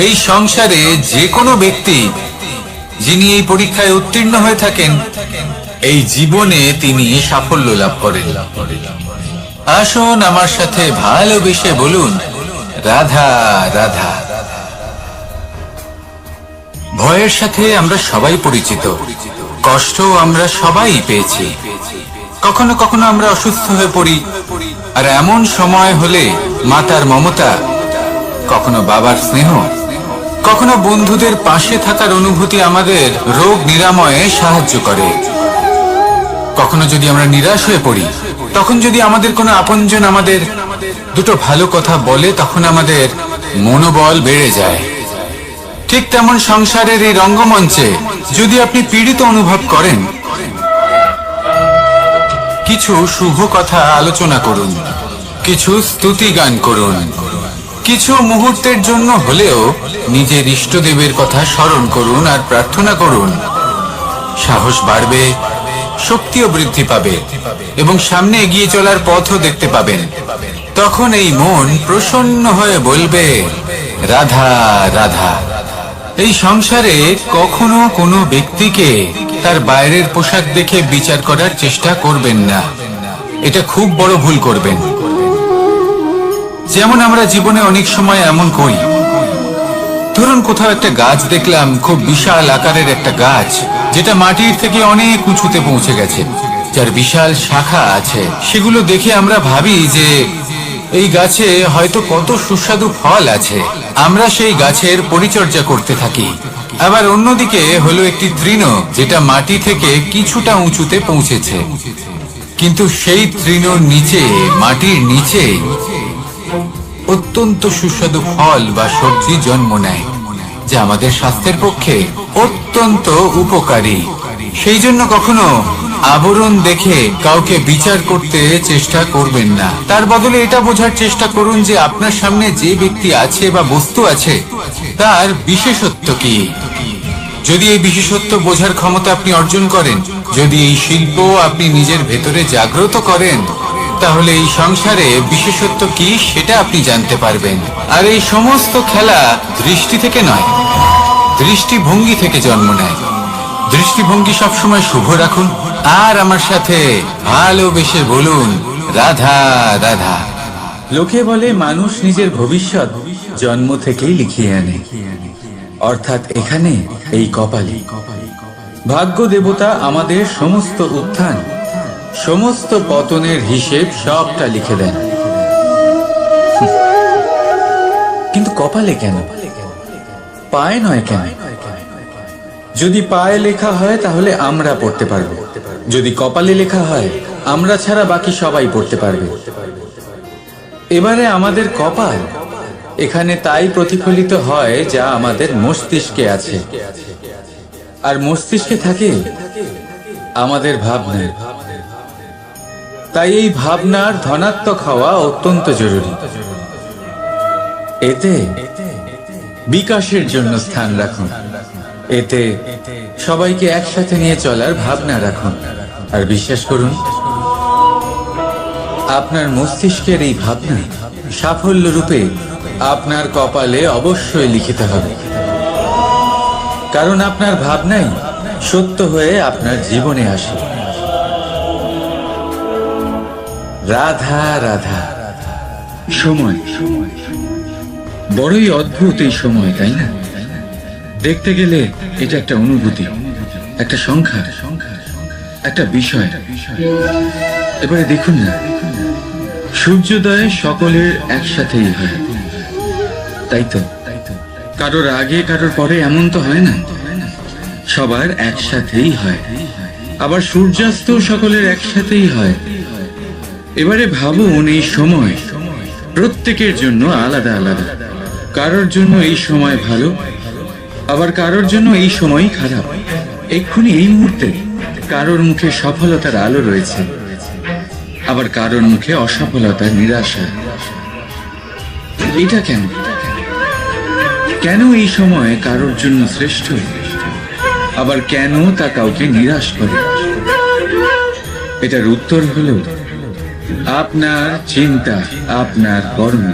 Speaker 1: এই সংসারে যে কোনো ব্যক্তি যিনি এই পরীক্ষায় উত্তীর্ণ হয়ে থাকেন এই জীবনে তিনি সাফল্য লাভ করেন। আসুন আমার সাথে ভালোবেসে বলুন রাধা রাধা। ভয়ের সাথে আমরা সবাই পরিচিত, কষ্ট আমরা সবাই পেয়েছি। কখনো কখনো আমরা অসুস্থ হয়ে পড়ি, আর এমন সময় হলে মাতার মমতা, কখনো বাবার স্নেহ, কখনো বন্ধুদের পাশে থাকার অনুভূতি আমাদের রোগ নিরাময়ে সাহায্য করে। কখনো যদি আমরা নিরাশ হয়ে পড়ি তখন যদি আমাদের কোনো আপনজন আমাদের দুটো ভালো কথা বলে তখন আমাদের মনোবল বেড়ে যায়। ঠিক তেমন সংসারের এই রঙ্গমঞ্চে যদি আপনি পীড়িত অনুভব করেন, কিছু শুভ কথা আলোচনা করুন, কিছু স্তুতি গান করুন, কিছু মুহূর্তের জন্য হলেও নিজের ইষ্টদেবের কথা স্মরণ করুন আর প্রার্থনা করুন। সাহস বাড়বে, শক্তিও বৃদ্ধি পাবে এবং সামনে এগিয়ে চলার পথও দেখতে পাবেন। তখন এই মন প্রসন্ন হয়ে বলবে, রাধা রাধা। এই সংসারে কখনো কোনো ব্যক্তিকে তার বাইরের পোশাক দেখে বিচার করার চেষ্টা করবেন না, এটা খুব বড় ভুল করবেন। যেমন আমরা জীবনে অনেক সময় এমন করি, ধরুন কোথাও একটা গাছ দেখলাম, খুব বিশাল আকারের একটা গাছ, যেটা মাটির থেকে অনেক উঁচুতে পৌঁছে গেছে, যার বিশাল শাখা আছে। সেগুলো দেখে আমরা ভাবি যে এই গাছে হয়তো কত সুস্বাদু ফল আছে, আমরা সেই গাছের পরিচর্যা করতে থাকি। আবার অন্যদিকে হলো একটি তৃণ, যেটা মাটি থেকে কিছুটা উঁচুতে পৌঁছেছে, কিন্তু সেই তৃণর নিচে, মাটির নিচে অত্যন্ত সুস্বাদু ফল বা সবজি জন্ম নেয়, যা আমাদের স্বাস্থ্যের পক্ষে অত্যন্ত উপকারী। সেই জন্য কখনো আবরণ দেখে কাউকে বিচার করতে চেষ্টা করবেন না। তার বদলে এটা বোঝার চেষ্টা করুন যে আপনার সামনে যে ব্যক্তি আছে বা বস্তু আছে, তার বিশেষত্ব কি। যদি এই বিশেষত্ব বোঝার ক্ষমতা আপনি অর্জন করেন, যদি এই শিল্প আপনি নিজের ভেতরে জাগ্রত করেন, তাহলে এই সংসারে বিশেষত্ব কি সেটা আপনি জানতে পারবেন। আর এই সমস্ত খেলা দৃষ্টি থেকে নয়, দৃষ্টিভঙ্গি থেকে জন্ম নেয়। দৃষ্টিভঙ্গি সবসময় শুভ রাখুন আর আমার সাথে ভালোবেসে বলুন, রাধা রাধা। লোকে বলে মানুষ নিজের ভবিষ্যৎ জন্ম থেকেই লিখিয়ে আনে, অর্থাৎ এখানে এই কপালে। ভাগ্য দেবতা আমাদের সমস্ত উত্থান, সমস্ত পতনের হিসেব সবটা লিখে দেন। কিন্তু কপালে কেন, পায়ে নয় কেন? যদি পায়ে লেখা হয় তাহলে আমরা পড়তে পারবো, যদি কপালে লেখা হয় আমরা ছাড়া বাকি সবাই পড়তে পারবে। এবারে আমাদের কপাল এখানে তাই প্রতিফলিত হয় যা আমাদের মস্তিষ্কে আছে, আর মস্তিষ্কে থাকে আমাদের ভাবনা। তাই এই ভাবনার ধনাত্মক হওয়া অত্যন্ত জরুরি। এতে বিকাশের জন্য স্থান রাখুন, এতে সবাইকে একসাথে নিয়ে চলার ভাবনা রাখুন। আর বিশ্বাস করুন, আপনার মস্তিষ্কের এই ভাবনা সাফল্য রূপে আপনার কপালে অবশ্যই লিখিত হবে, কারণ আপনার ভাবনাই সত্য হয়ে আপনার জীবনে আসে। রাধা রাধা। সময় বড়ই অদ্ভুত এই সময়, তাই না? দেখতে গেলে এটা একটা অনুভূতি, একটা সংখ্যা, একটা বিষয়। এবারে দেখুন না, সূর্যোদয় সকলের একসাথেই হয়, তাই তো? কারোর আগে কারোর পরে এমন তো হয় না, সবার একসাথেই হয়। আবার সূর্যাস্ত সকলের একসাথেই হয়। এবারে ভাবুন, এই সময় প্রত্যেকের জন্য আলাদা আলাদা। কারোর জন্য এই সময় ভালো, আবার কারোর জন্য এই সময় খারাপ। এক্ষুনি এই মুহূর্তে কারোর মুখে সফলতার আলো রয়েছে, আবার কারোর মুখে অসফলতার নিরাশা। এটা কেন? কেন এই সময় কারোর জন্য শ্রেষ্ঠ, আবার কেন তা কাউকে নিরাশ করে? এটার উত্তর হলো আপনার চিন্তা, আপনার কর্ম।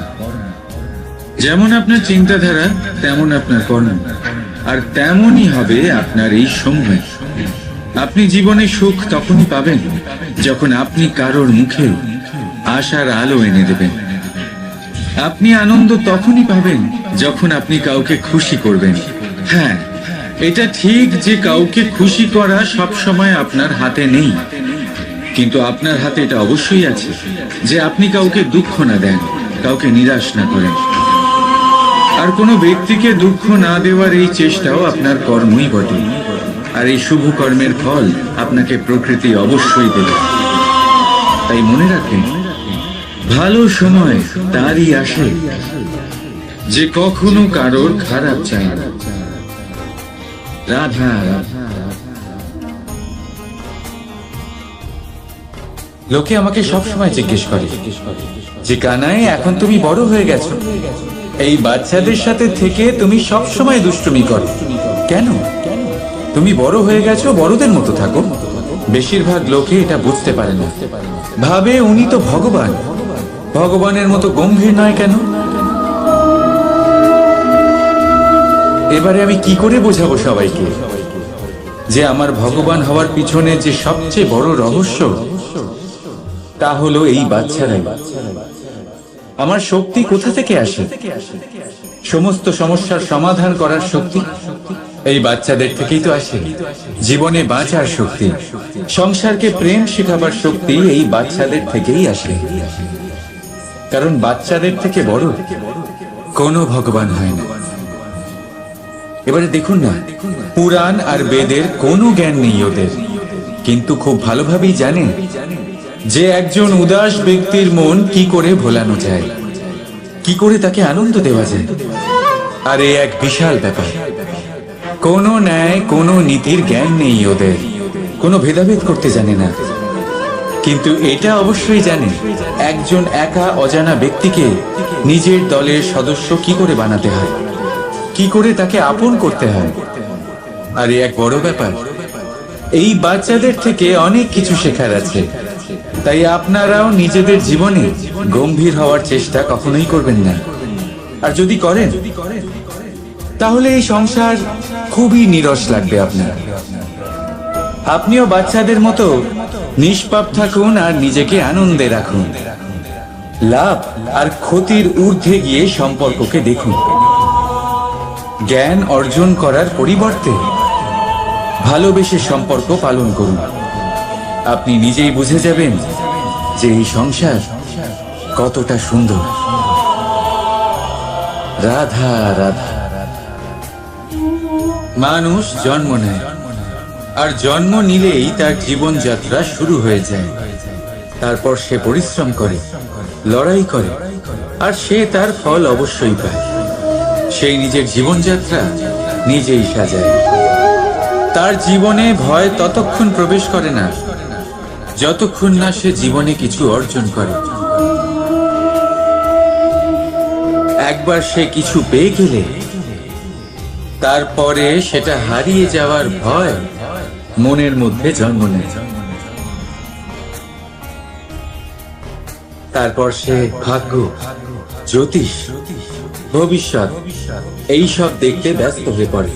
Speaker 1: যেমন আপনার চিন্তাধারা তেমন আপনার কর্ম, আর তেমনই হবে আপনার এই সময়। আপনি জীবনে সুখ তখনই পাবেন যখন আপনি কারোর মুখে আশার আলো এনে দেবেন। আপনি আনন্দ তখনই পাবেন যখন আপনি কাউকে খুশি করবেন। হ্যাঁ, এটা ঠিক যে কাউকে খুশি করা সব সময় আপনার হাতে নেই, কিন্তু আপনার হাতে এটা অবশ্যই আছে যে আপনি কাউকে দুঃখ না দেন, কাউকে নিরাশ না করেন। আর কোনো ব্যক্তিকে দুঃখ না দেওয়ার এই চেষ্টাও আপনার কর্মই বটে। আর এই শুভ কর্মের ফল আপনাকে প্রকৃতি অবশ্যই দেবে। তাই মনে রাখেন, ভালো সময় তারই আসে যে কখনো কারোর খারাপ চায় না। রাধা রাধা। লোকে আমাকে সবসময় জিজ্ঞেস করে যে কানাই, এখন তুমি বড় হয়ে গেছো, এই বাচ্চাদের সাথে থেকে তুমি সবসময় দুষ্টুমি করো কেন? তুমি বড় হয়ে গেছো, বড়দের মতো থাকো। বেশিরভাগ লোকে এটা বুঝতে পারে না, ভাবে উনি তো ভগবান, ভগবানের মতো গম্ভীর নয় কেন? এবারে আমি কি করে বোঝাবো সবাইকে যে আমার ভগবান হওয়ার পিছনে যে সবচেয়ে বড় রহস্য, তা হলো এই বাচ্চারাই। আমার শক্তি কোথা থেকে আসে? সমস্ত সমস্যার সমাধান করার শক্তি এই বাচ্চাদের থেকেই তো আসে। জীবনে বাঁচার শক্তি, সংসারকে প্রেম শেখাবার শক্তি এই বাচ্চাদের থেকেই আসে। কারণ বাচ্চাদের থেকে বড় কোনো ভগবান হয় না। এবারে দেখুন না, পুরাণ আর বেদের কোনো জ্ঞান নেই ওদের, কিন্তু খুব ভালোভাবেই জানে যে একজন উদাস ব্যক্তির মন কি করে ভোলানো যায়, কি করে তাকে আনন্দ দেওয়া যায়। আর এই এক বিশাল ব্যাপার। কোনো ন্যায়, কোনো নীতির জ্ঞান নেই ওদের, কোনো ভেদাভেদ করতে জানে না। কিন্তু এটা অবশ্যই জানে একজন একা অজানা ব্যক্তিকে নিজের দলের সদস্য কি করে বানাতে হয়, কি করে তাকে আপন করতে হয়। আর এক বড় ব্যাপার, এই বাচ্চাদের থেকে অনেক কিছু শেখার আছে। তাই আপনারাও নিজেদের জীবনে গম্ভীর হওয়ার চেষ্টা কখনোই করবেন না। আর যদি করেন তাহলে এই সংসার খুবই নীরস লাগবে আপনার। আপনিও বাচ্চাদের মতো নিষ্পাপ থাকুন আর নিজেকে আনন্দে রাখুন। লাভ আর ক্ষতির ঊর্ধ্বে গিয়ে সম্পর্ককে দেখুন। জ্ঞান অর্জন করার পরিবর্তে ভালোবেসে সম্পর্ক পালন করুন। আপনি নিজেই বুঝে যাবেন যে এই সংসার কতটা সুন্দর। রাধা রাধা। মানুষ জন্ম নেয়, আর জন্ম নিলেই তার জীবনযাত্রা শুরু হয়ে যায়। তারপর সে পরিশ্রম করে, লড়াই করে, আর সে তার ফল অবশ্যই পায়। সেই নিজের জীবনযাত্রা নিজেই সাজায়। তার জীবনে ভয় ততক্ষণ প্রবেশ করে না যতক্ষণ না সে জীবনে কিছু অর্জন করে। একবার সে কিছু পেয়ে গেলে তারপরে সেটা হারিয়ে যাওয়ার ভয় মনের মধ্যে জন্ম নেয়। তারপর সে ভাগ্য, জ্যোতিষ, ভবিষ্যৎ এই সব দেখতে ব্যস্ত হয়ে পড়ে।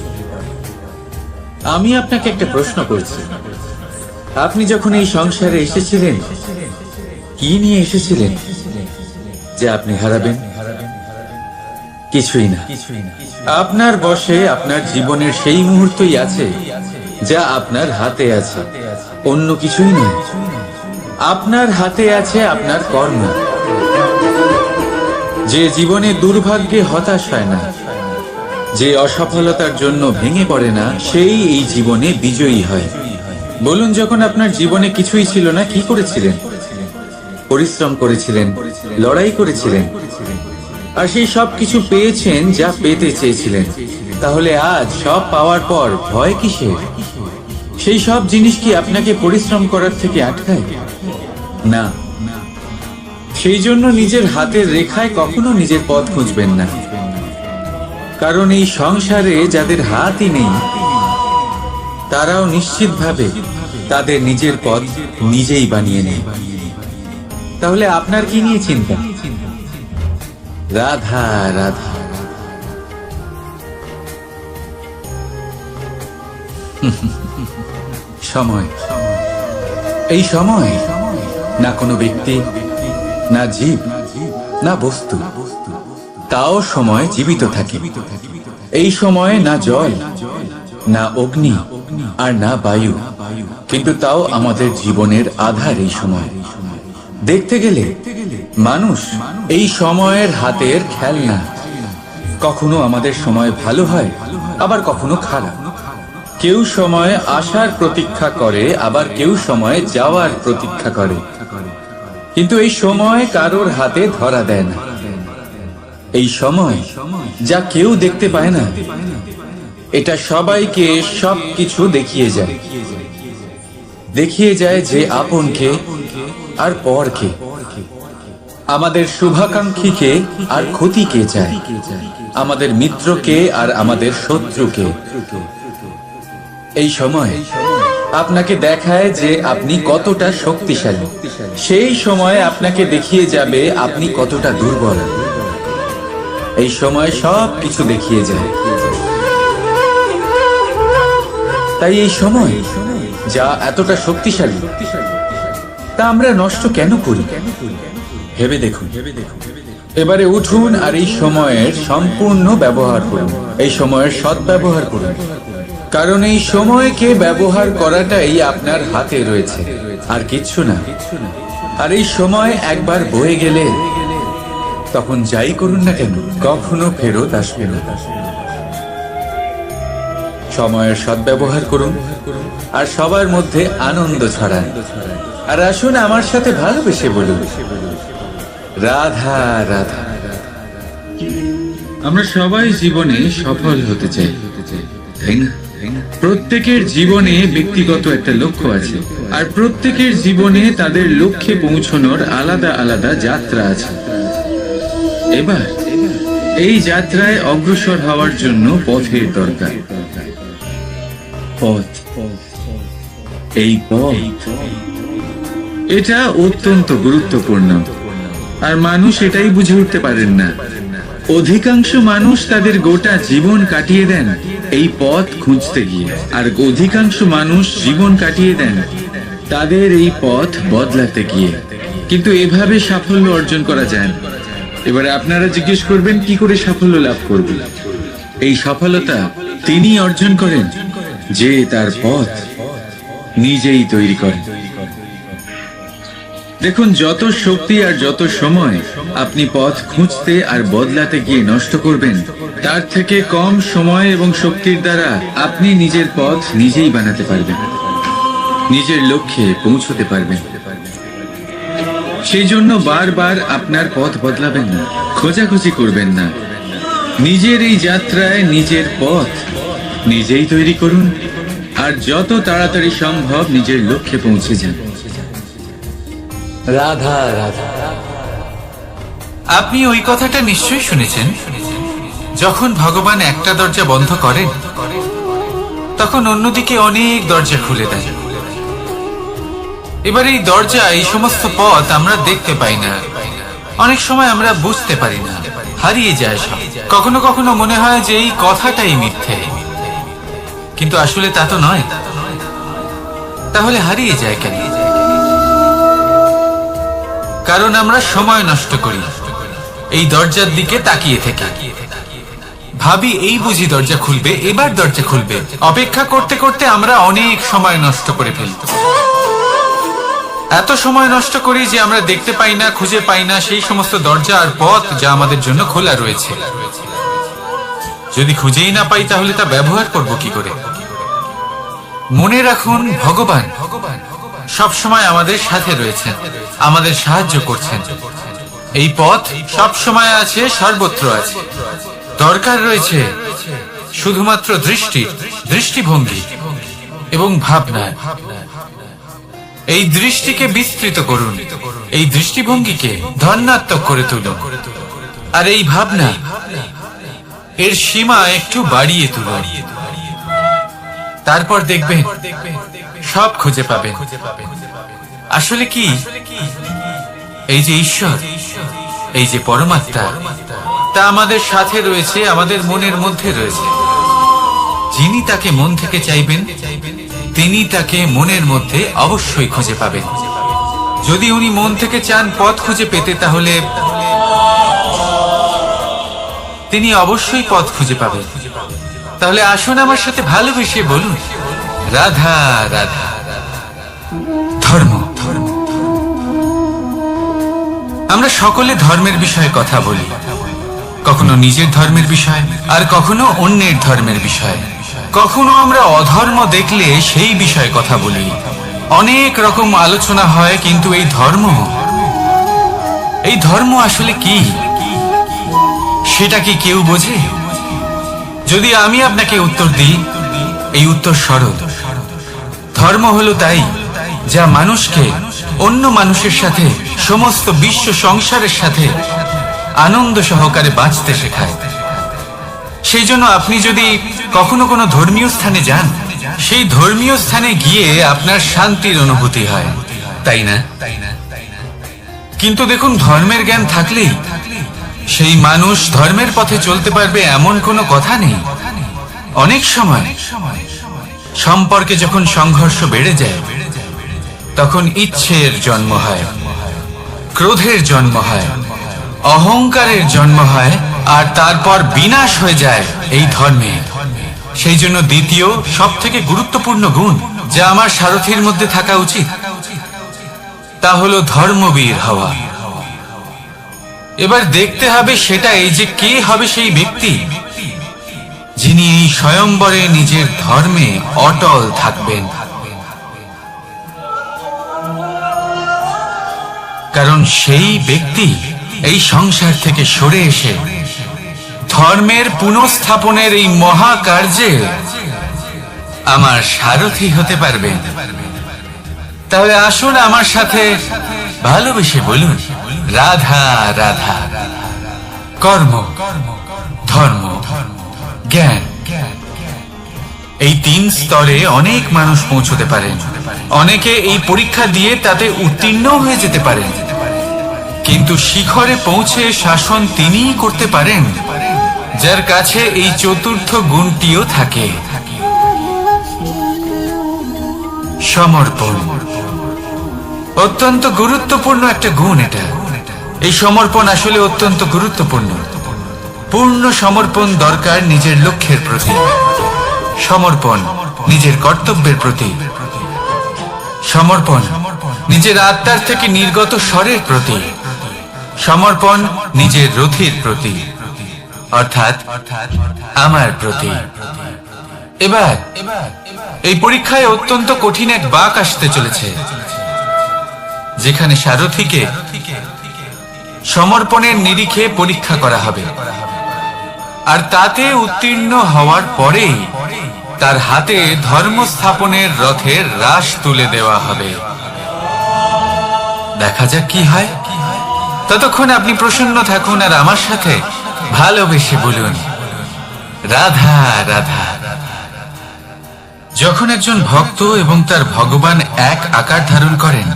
Speaker 1: আমি আপনাকে একটা প্রশ্ন করছি, আপনি যখন এই সংসারে এসেছিলেন কি নিয়ে এসেছিলেন যে আপনি হারাবেন? কিছুই না। আপনার বশে আপনার জীবনের সেই মুহূর্তই আছে যা আপনার হাতে আছে, অন্য কিছুই নয়। আপনার হাতে আছে আপনার কর্ম। যে জীবনে দুর্ভাগ্যে হতাশ হয় না, যে অসফলতার জন্য ভেঙে পড়ে না, সেই এই জীবনে বিজয়ী হয়। বলুন, যখন আপনার জীবনে কিছুই ছিল না, কি করেছিলেন? পরিশ্রম করেছিলেন, লড়াই করেছিলেন, আর সেই সব কিছু পেয়েছেন যা পেতে চেয়েছিলেন। তাহলে আজ সব পাওয়ার পর ভয় কিসের? সেই সব জিনিস কি আপনাকে পরিশ্রম করার থেকে আটকায়? না। সেই জন্য নিজের হাতের রেখায় কখনো নিজের পথ খুঁজবেন না। কারণ এই সংসারে যাদের হাতই নেই তারাও নিশ্চিতভাবে তাদের নিজের পথ নিজেই বানিয়ে নেয়। তাহলে আপনার কি নিয়ে চিন্তা? রাধা রাধা। সময়, এই সময় না কোনো ব্যক্তি, না জীব, না বস্তু, তাও সময় জীবিত থাকে। এই সময় না জল, না অগ্নি, আর না বায়ু, কিন্তু তাও আমাদের জীবনের আধার। এই সময় দেখতে গেলে মানুষ এই সময়ের হাতের খেলনা। কখনো আমাদের সময় ভালো হয়, আবার কখনো খারাপ। কেউ সময় আসার প্রতীক্ষা করে, আবার কেউ সময় যাওয়ার প্রতীক্ষা করে। কিন্তু এই সময় কারোর হাতে ধরা দেয় না। এই সময় যা কেউ দেখতে পায় না,
Speaker 2: এটা সবাইকে সবকিছু দেখিয়ে যায়, দেখিয়ে যায় যে আপন কে আর পর কে, আমাদের শুভাকাঙ্ক্ষীকে আর ক্ষতি কে চায়, আমাদের মিত্রকে আর আমাদের শত্রুকে। এই সময় আপনাকে দেখায় যে আপনি কতটা শক্তিশালী, সেই সময় আপনাকে দেখিয়ে যাবে আপনি কতটা দুর্বল। এই সময় সব কিছু দেখিয়ে যায়। তাই এই সময় যা এতটা শক্তিশালী তা আমরা নষ্ট কেন করি? ভেবে দেখুন। এবারে উঠুন আর এই সময়ের সম্পূর্ণ ব্যবহার করুন, এই সময়ের সদ্ব্যবহার করুন, কারণ এই সময়কে ব্যবহার করাটাই আপনার হাতে রয়েছে, আর কিচ্ছু না। আর এই সময় একবার বয়ে গেলে তখন যাই করুন না কেন কখনো ফেরত আসবে না। সময়ের সদ্ব্যবহার করুন আর সবার মধ্যে আনন্দ ছড়ান। আর আসুন আমার সাথে ভালোবেসে বলুন, রাধা রাধা।
Speaker 1: আমরা সবাই জীবনে সফল হতে চাই, তাই না? প্রত্যেকের জীবনে ব্যক্তিগত একটা লক্ষ্য আছে, আর প্রত্যেকের জীবনে তাদের লক্ষ্যে পৌঁছানোর আলাদা আলাদা যাত্রা আছে। এবার এই যাত্রায় অগ্রসর হওয়ার জন্য পথের দরকার। পথ, এই পথ, এটা অত্যন্ত গুরুত্বপূর্ণ, আর মানুষ এটাই বুঝে উঠতে পারেন না। অধিকাংশ মানুষ তাদের গোটা জীবন কাটিয়ে দেন এই পথ খুঁজতে গিয়ে, আর অধিকাংশ মানুষ জীবন কাটিয়ে দেন তাদের এই পথ বদলাতে গিয়ে। কিন্তু এভাবে সাফল্য অর্জন করা যায় না। এবারে আপনারা জিজ্ঞেস করবেন, কি করে সাফল্য লাভ করবে? এই সফলতা তিনি অর্জন করেন যে তার পথ নিজেই তৈরি করেন। দেখুন, যত শক্তি আর যত সময় আপনি পথ খুঁজতে আর বদলাতে গিয়ে নষ্ট করবেন, তার থেকে কম সময় এবং শক্তির দ্বারা আপনি নিজের পথ নিজেই বানাতে পারবেন, নিজের লক্ষ্যে পৌঁছতে পারবেন। সেই জন্য বারবার আপনার পথ বদলাবেন না, খোঁজাখুঁজি করবেন না। নিজের এই যাত্রায় নিজের পথ নিজেই তৈরি করুন, আর যত তাড়াতাড়ি সম্ভব নিজের লক্ষ্যে পৌঁছে যান।
Speaker 2: রাধা রাধা।
Speaker 1: আপনি ওই কথাটা নিশ্চয়ই শুনেছেন, যখন ভগবান একটা দরজা বন্ধ করেন তখন অন্যদিকে অনেক দরজা খুলে দেন। এবার এই দরজা, এই সমস্ত পথ আমরা দেখতে পাই না, অনেক সময় আমরা বুঝতে পারি না, হারিয়ে যায় সব। কখনো কখনো মনে হয় যে এই কথাটাই মিথ্যে, কিন্তু আসলে তা তো নয়। তাহলে হারিয়ে যায় কেন? কারণ আমরা সময় নষ্ট করি এই দরজার দিকে তাকিয়ে থেকে, ভাবি এই বুঝি দরজা খুলবে, এবার দরজা খুলবে। অপেক্ষা করতে করতে আমরা অনেক সময় নষ্ট করে ফেলি। এত সময় নষ্ট করি যে আমরা দেখতে পাই না, খুঁজে পাই না সেই সমস্ত দরজা আর পথ যা আমাদের জন্য খোলা রয়েছে। যদি খুঁজেই না পাই তাহলে তা ব্যবহার করব কি করে? মনে রাখুন, ভগবান সব সময় আমাদের সাথে রয়েছেন, আমাদের সাহায্য করছেন। এই পথ সব সময় আছে, সর্বত্র আছে। দরকার রয়েছে শুধুমাত্র দৃষ্টিভঙ্গি এবং ভাবনা। এই দৃষ্টিকে বিস্তৃত করুন, এই দৃষ্টিভঙ্গিকে ধনাত্মক করে তুলুন, আর এই ভাবনা এর সীমা একটু বাড়িয়ে তুলুন। তারপর দেখবেন সব খুঁজে পাবেন। আসলে কি, এই যে ঈশ্বর, এই যে পরমাত্মা, তা আমাদের সাথে রয়েছে, আমাদের মনের মধ্যে রয়েছে। যিনি তাকে মন থেকে চাইবেন তিনি তাকে মনের মধ্যে অবশ্যই খুঁজে পাবেন। যদি উনি মন থেকে চান পথ খুঁজে পেতে, তাহলে তিনি অবশ্যই পথ খুঁজে পাবেন। তাহলে আসুন আমার সাথে ভালোবেসে বলুন, রাধা রাধা। ধর্ম, আমরা সকলে ধর্মের বিষয়ে কথা বলি, কখনো নিজের ধর্মের বিষয়, আর কখনো অন্যের ধর্মের বিষয়। কখনো আমরা অধর্ম দেখলে সেই বিষয়ে কথা বলি। অনেক রকম আলোচনা হয়, কিন্তু এই ধর্ম আসলে কি, সেটা কি কেউ বোঝে? যদি আমি আপনাকে উত্তর দিই, এই উত্তর সরল। ধর্ম হলো তাই যা মানুষকে অন্য মানুষের সাথে, সমস্ত বিশ্ব সংসারের সাথে আনন্দ সহকারে বাঁচতে শেখায়। সেই জন্য আপনি যদি কখনো কোনো ধর্মীয় স্থানে যান, সেই ধর্মীয় স্থানে গিয়ে আপনার শান্তির অনুভূতি হয়, তাই না? কিন্তু দেখুন, ধর্মের জ্ঞান থাকলেই সেই মানুষ ধর্মের পথে চলতে পারবে এমন কোনো কথা নেই। অনেক সময় সম্পর্কে যখন সংঘর্ষ বেড়ে যায়, তখন ইচ্ছের জন্ম হয়, ক্রোধের জন্ম হয়, অহংকারের জন্ম হয়, আর তারপর বিনাশ হয়ে যায় এই ধর্মে। সেই জন্য দ্বিতীয় সব থেকে গুরুত্বপূর্ণ গুণ যা আমার সারথীর মধ্যে থাকা উচিত, তা হলো ধর্মবীর হওয়া। এবার দেখতে হবে সেটা এই যে কে হবে সেই ব্যক্তি যিনি এই স্বয়ম্বরে নিজের ধর্মে অটল থাকবেন। কারণ সেই ব্যক্তি এই সংসার থেকে সরে এসে ধর্মের পুনঃস্থাপনের এই মহাকার্যে আমার সারথী হতে পারবেন। তাহলে আসুন আমার সাথে ভালোবেসে বলুন, রাধা রাধা। কর্ম, ধর্ম, জ্ঞান, এই 3 স্তরে অনেক মানুষ পৌঁছতে পারেন। অনেকে এই পরীক্ষা দিয়ে তাতে উত্তীর্ণ হয়ে যেতে পারেন, কিন্তু শিখরে পৌঁছে শাসন তিনিই করতে পারেন যার কাছে এই চতুর্থ গুণটিও থাকে, সমর্পণ। অত্যন্ত গুরুত্বপূর্ণ একটা গুণ এটা। এই সমর্পণ আসলে অত্যন্ত গুরুত্বপূর্ণ। পূর্ণ সমর্পণ দরকার নিজের লক্ষ্যের প্রতি, সমর্পণ নিজের কর্তব্যের প্রতি, সমর্পণ নিজের আত্মার থেকে নির্গত স্বরের প্রতি, সমর্পণ নিজের রথীর প্রতি, অর্থাৎ আমার প্রতি। এবার এই পরীক্ষায় অত্যন্ত কঠিন এক বাঁক আসতে চলেছে, যেখানে সারথীকে সমর্পণের নিরিখে পরীক্ষা করা হবে, আর তাতে উত্তীর্ণ হওয়ার পরেই তার হাতে ধর্ম স্থাপনের রথের রাশ তুলে দেওয়া হবে। দেখা যাক কি হয়। ততক্ষণ আপনি প্রসন্ন থাকুন আর আমার সাথে ভালোবেসে বলুন, রাধা রাধা। যখন একজন ভক্ত এবং তার ভগবান এক আকার ধারণ করেন,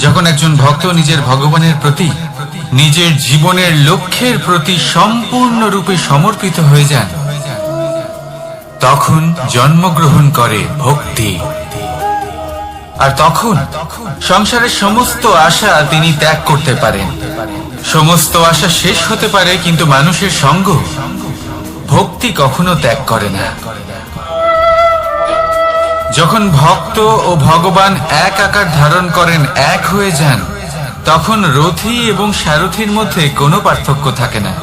Speaker 1: যখন একজন ভক্ত নিজের ভগবানের প্রতি, নিজের জীবনের লক্ষ্যের প্রতি সম্পূর্ণরূপে সমর্পিত হয়ে যান, তখন জন্মগ্রহণ করে ভক্তি। আর তখন সংসারের সমস্ত আশা তিনি ত্যাগ করতে পারেন। সমস্ত আশা শেষ হতে পারে, কিন্তু মানুষের সঙ্গ ভক্তি কখনো ত্যাগ করে না। যখন ভক্ত ও ভগবান এক আকার ধারণ করেন, এক হয়ে যান, তখন রথী এবং সারথীর মধ্যে কোনো পার্থক্য থাকে না।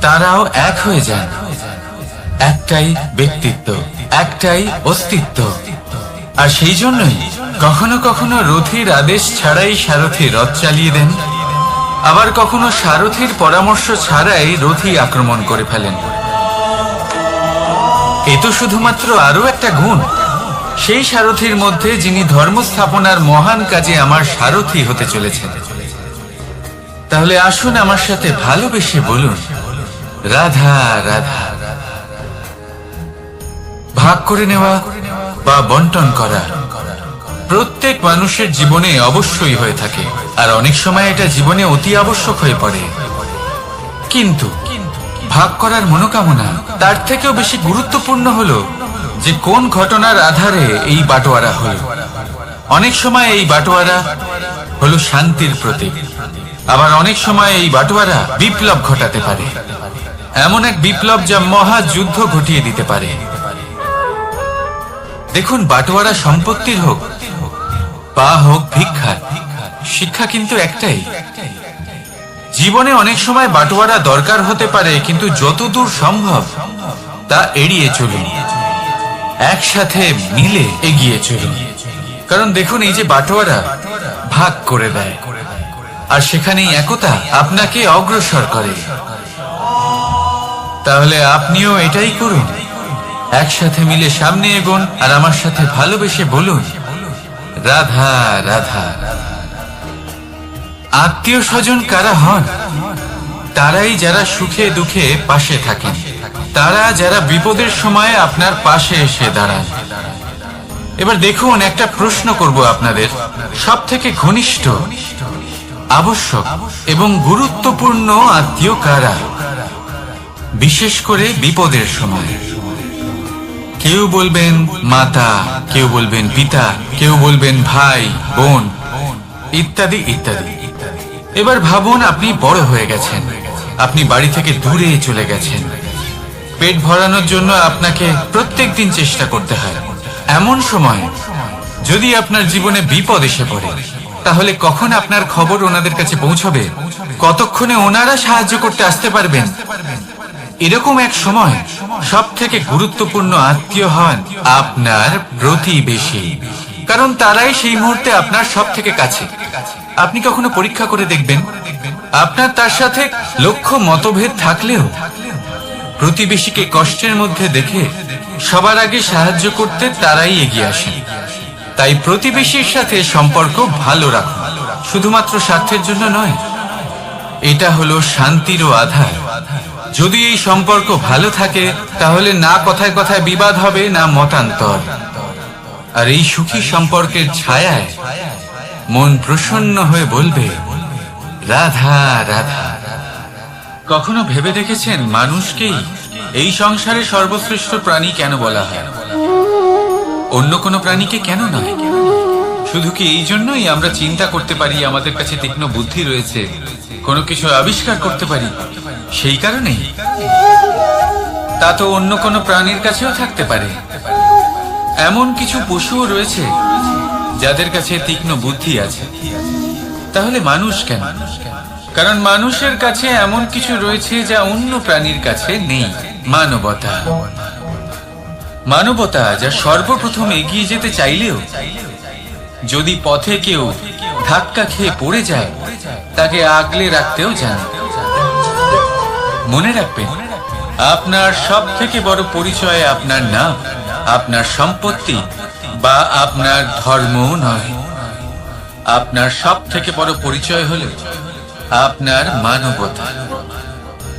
Speaker 1: তারাও এক হয়ে যান। একটাই ব্যক্তিত্ব, একটাই অস্তিত্ব। আর সেই জন্যই কখনো কখনো রথীর আদেশ ছাড়াই সারথী রথ চালিয়ে দেন, আবার কখনো সারথীর পরামর্শ ছাড়াই রথী আক্রমণ করে ফেলেন। এ তো শুধুমাত্র আরো একটা গুণ সেই সারথীর মধ্যে যিনি ধর্ম স্থাপনার মহান কাজে আমার সারথী হতে চলেছেন। তাহলে আসুন আমার সাথে ভালোবেসে বলুন, রাধা রাধা। ভাগ করে নেওয়া বা বন্টন করা প্রত্যেক মানুষের জীবনে অবশ্যই হয়ে থাকে, আর অনেক সময় এটা জীবনে অতি আবশ্যক হয়ে পড়ে। কিন্তু ভাগ করার মনোকামনা তার থেকেও বেশি গুরুত্বপূর্ণ হলো যে কোন ঘটনার আধারে এই বাটোয়ারা হলো। অনেক সময় এই বাটোয়ারা হলো শান্তির প্রতীক, আবার অনেক সময় এই বাটোয়ারা বিপ্লব ঘটাতে পারে, এমন এক বিপ্লব যা মহাযুদ্ধ ঘটিয়ে দিতে পারে। দেখুন, বাটোয়ারা সম্পত্তির হোক বা হোক ভিক্ষা, শিক্ষা কিন্তু একটাই। জীবনে অনেক সময় বাটোয়ারা দরকার হতে পারে, কিন্তু যতদূর সম্ভব তা এড়িয়ে চলুন, একসাথে মিলে এগিয়ে চলুন। কারণ দেখুন, এই যে বাটোয়ারা ভাগ করে দেয়, আর সেখানেই একতা আপনাকে অগ্রসর করে। তাহলে আপনিও এটাই করুন, একসাথে মিলে সামনে এগোন আর আমার সাথে ভালোবেসে বলুন, রাধা রাধা। আত্মীয় স্বজন কারা হন? তারাই যারা সুখে দুঃখে পাশে থাকেন, তারা যারা বিপদের সময় আপনার পাশে এসে দাঁড়ান। এবার দেখুন, একটা প্রশ্ন করব আপনাদের, সব থেকে ঘনিষ্ঠ, আবশ্যক এবং গুরুত্বপূর্ণ আত্মীয় কারা, বিশেষ করে বিপদের সময়? কেউ বলবেন মাতা, কেউ বলবেন পিতা, কেউ বলবেন ভাই বোন, ইত্যাদি ইত্যাদি। এবার ভাবুন, আপনি বড় হয়ে গেছেন, আপনি বাড়ি থেকে দূরে চলে গেছেন, পেট ভরানোর জন্য আপনাকে প্রত্যেকদিন চেষ্টা করতে হয়। এমন সময় যদি আপনার জীবনে বিপদ এসে পড়ে, তাহলে কখন আপনার খবর ওনাদের কাছে পৌঁছবে? কতক্ষণে ওনারা সাহায্য করতে আসতে পারবেন? এরকম এক সময় সব থেকে গুরুত্বপূর্ণ আত্মীয় হন আপনার প্রতিবেশী, কারণ তারাই সেই মুহূর্তে আপনার সব থেকে কাছে। আপনি কখনো পরীক্ষা করে দেখবেন, আপনার তার সাথে লক্ষ্য মতভেদ থাকলেও প্রতিবেশীকে কষ্টের মধ্যে দেখে সবার আগে সাহায্য করতে তারাই এগিয়ে আসেন। তাই প্রতিবেশীর সাথে সম্পর্ক ভালো রাখুন, শুধুমাত্র স্বার্থের জন্য নয়। এটা হলো শান্তিরও আধার। যদি এই সম্পর্ক ভালো থাকে, তাহলে না কথায় কথায় বিবাদ হবে, না মতান্তর। আর এই সুখী সম্পর্কের ছায়ায় মন প্রসন্ন হয়ে বলবে, রাধা রাধা। কখনো ভেবে দেখেছেন, মানুষকেই এই সংসারে সর্বশ্রেষ্ঠ প্রাণী কেন বলা হয়? অন্য কোনো প্রাণীকে কেন নয়? শুধু কি এই জন্যই আমরা চিন্তা করতে পারি, আমাদের কাছে তীক্ষ্ণ বুদ্ধি রয়েছে, কোনো কিছু আবিষ্কার করতে পারি, সেই কারণেই? তা তো অন্য কোনো প্রাণীর কাছেও থাকতে পারে। এমন কিছু পশুও রয়েছে যাদের কাছে তীক্ষ্ণ বুদ্ধি আছে। তাহলে মানুষ কেন? কারণ মানুষের কাছে এমন কিছু রয়েছে যা অন্য প্রাণীর কাছে নেই। মানবতা। মানবতা যা সর্বপ্রথম এগিয়ে যেতে চাইলেও যদি পথে কেউ ধাক্কা খেয়ে পড়ে যায়, তাকে আগলে রাখতেও জানে। মনে রাখবেন, আপনার সব থেকে বড় পরিচয় আপনার নাম, আপনার সম্পত্তি বা আপনার ধর্মও নয়। আপনার সব থেকে বড় পরিচয় হলো আপনার মানবতা।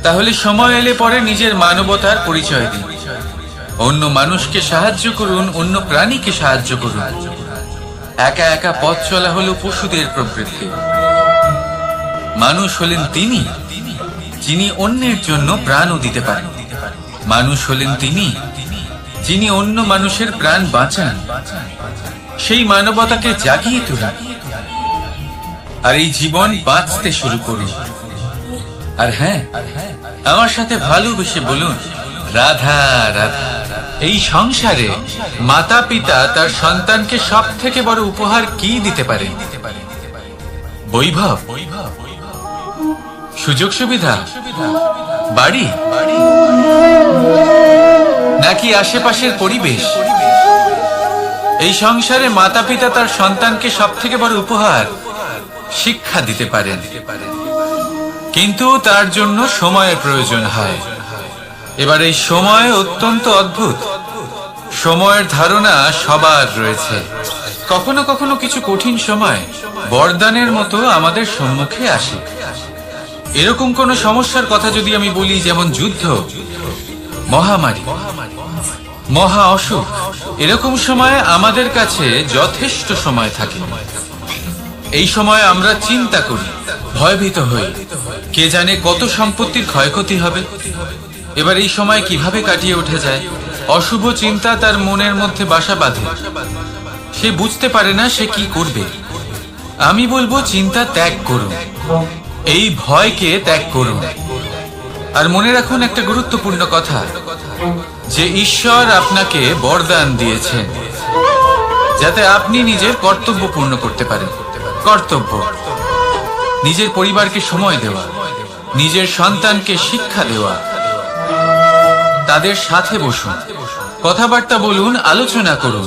Speaker 1: তাহলে সময় এলে পরে নিজের মানবতার পরিচয় দিন। অন্য মানুষকে সাহায্য করুন, অন্য প্রাণীকে সাহায্য করুন। একা একা পথ চলা হলো পশুদের প্রবৃত্তি। মানুষ হলেন তিনি যিনি অন্যের জন্য প্রাণও দিতে পারেন। মানুষ হলেন তিনি যিনি অন্য মানুষের প্রাণ বাঁচান। সেই মানবতাকে জাগিয়ে তুলুন আর এই জীবন বাঁচতে শুরু করুন। আর হ্যাঁ, আমার সাথে ভালোবেসে বলুন, রাধা রাধা। এই সংসারে মাতা পিতা তার সন্তানকে সব থেকে বড় উপহার কি দিতে পারে? বৈভব, সুযোগ সুবিধা, বাড়ি, নাকি আশেপাশের পরিবেশ? এই সংসারে মাতা পিতা তার সন্তানকে সব থেকে বড় উপহার শিক্ষা দিতে পারেন, কিন্তু তার জন্য সময়ের প্রয়োজন হয়। এবার এই সময় অত্যন্ত অদ্ভুত। সময়ের ধারণা সবার রয়েছে। কখনো কখনো কিছু কঠিন সময় বরদানের মতো আমাদের সম্মুখে আসে। এরকম কোন সমস্যার কথা যদি আমি বলি, যেমন যুদ্ধ, মহামারী, মহা অসুখ, এরকম সময় আমাদের কাছে যথেষ্ট সময় থাকে। এই সময় আমরা চিন্তা করি, ভয়ভীত হই, কে জানে কত সম্পত্তির ক্ষয়ক্ষতি হবে। এবার এই সময় কিভাবে কাটিয়ে ওঠা যায়? অশুভ চিন্তা তার মনের মধ্যে বাসা বাঁধে। সে বুঝতে পারে না সে কি করবে। আমি বলবো, চিন্তা ত্যাগ করুন, এই ভয়কে ত্যাগ করুন। আর মনে রাখুন একটা গুরুত্বপূর্ণ কথা, যে ঈশ্বর আপনাকে বরদান দিয়েছেন যাতে আপনি নিজের কর্তব্য পূর্ণ করতে পারেন। কর্তব্য, নিজের পরিবারকে সময় দেওয়া, নিজের সন্তানকে শিক্ষা দেওয়া। তাদের সাথে বসুন, কথাবার্তা বলুন, আলোচনা করুন।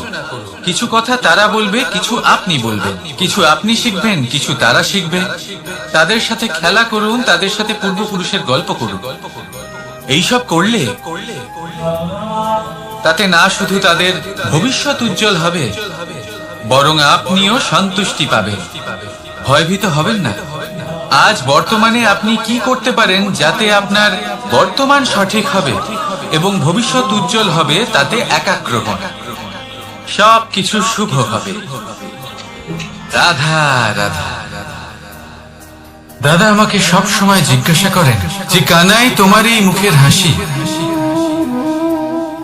Speaker 1: কিছু কথা তারা বলবে, কিছু আপনি বলবেন, কিছু আপনি শিখবেন, কিছু তারা শিখবে। তাদের সাথে খেলা করুন, তাদের সাথে পূর্বপুরুষের গল্প করুন। এইসব করলে তাতে না শুধু তাদের ভবিষ্যৎ উজ্জ্বল হবে, বরং আপনিও সন্তুষ্টি পাবেন। ভয়ভীত হবেন না। আজ বর্তমানে আপনি কি করতে পারেন যাতে আপনার বর্তমান সঠিক হবে এবং ভবিষ্যৎ উজ্জ্বল হবে, তাতে একাগ্র হন। সব কিছু শুভ হবে। রাধা রাধা। দাদা আমাকে সব সময় জিজ্ঞাসা করেন যে কানাই, তোমার এই মুখের হাসি,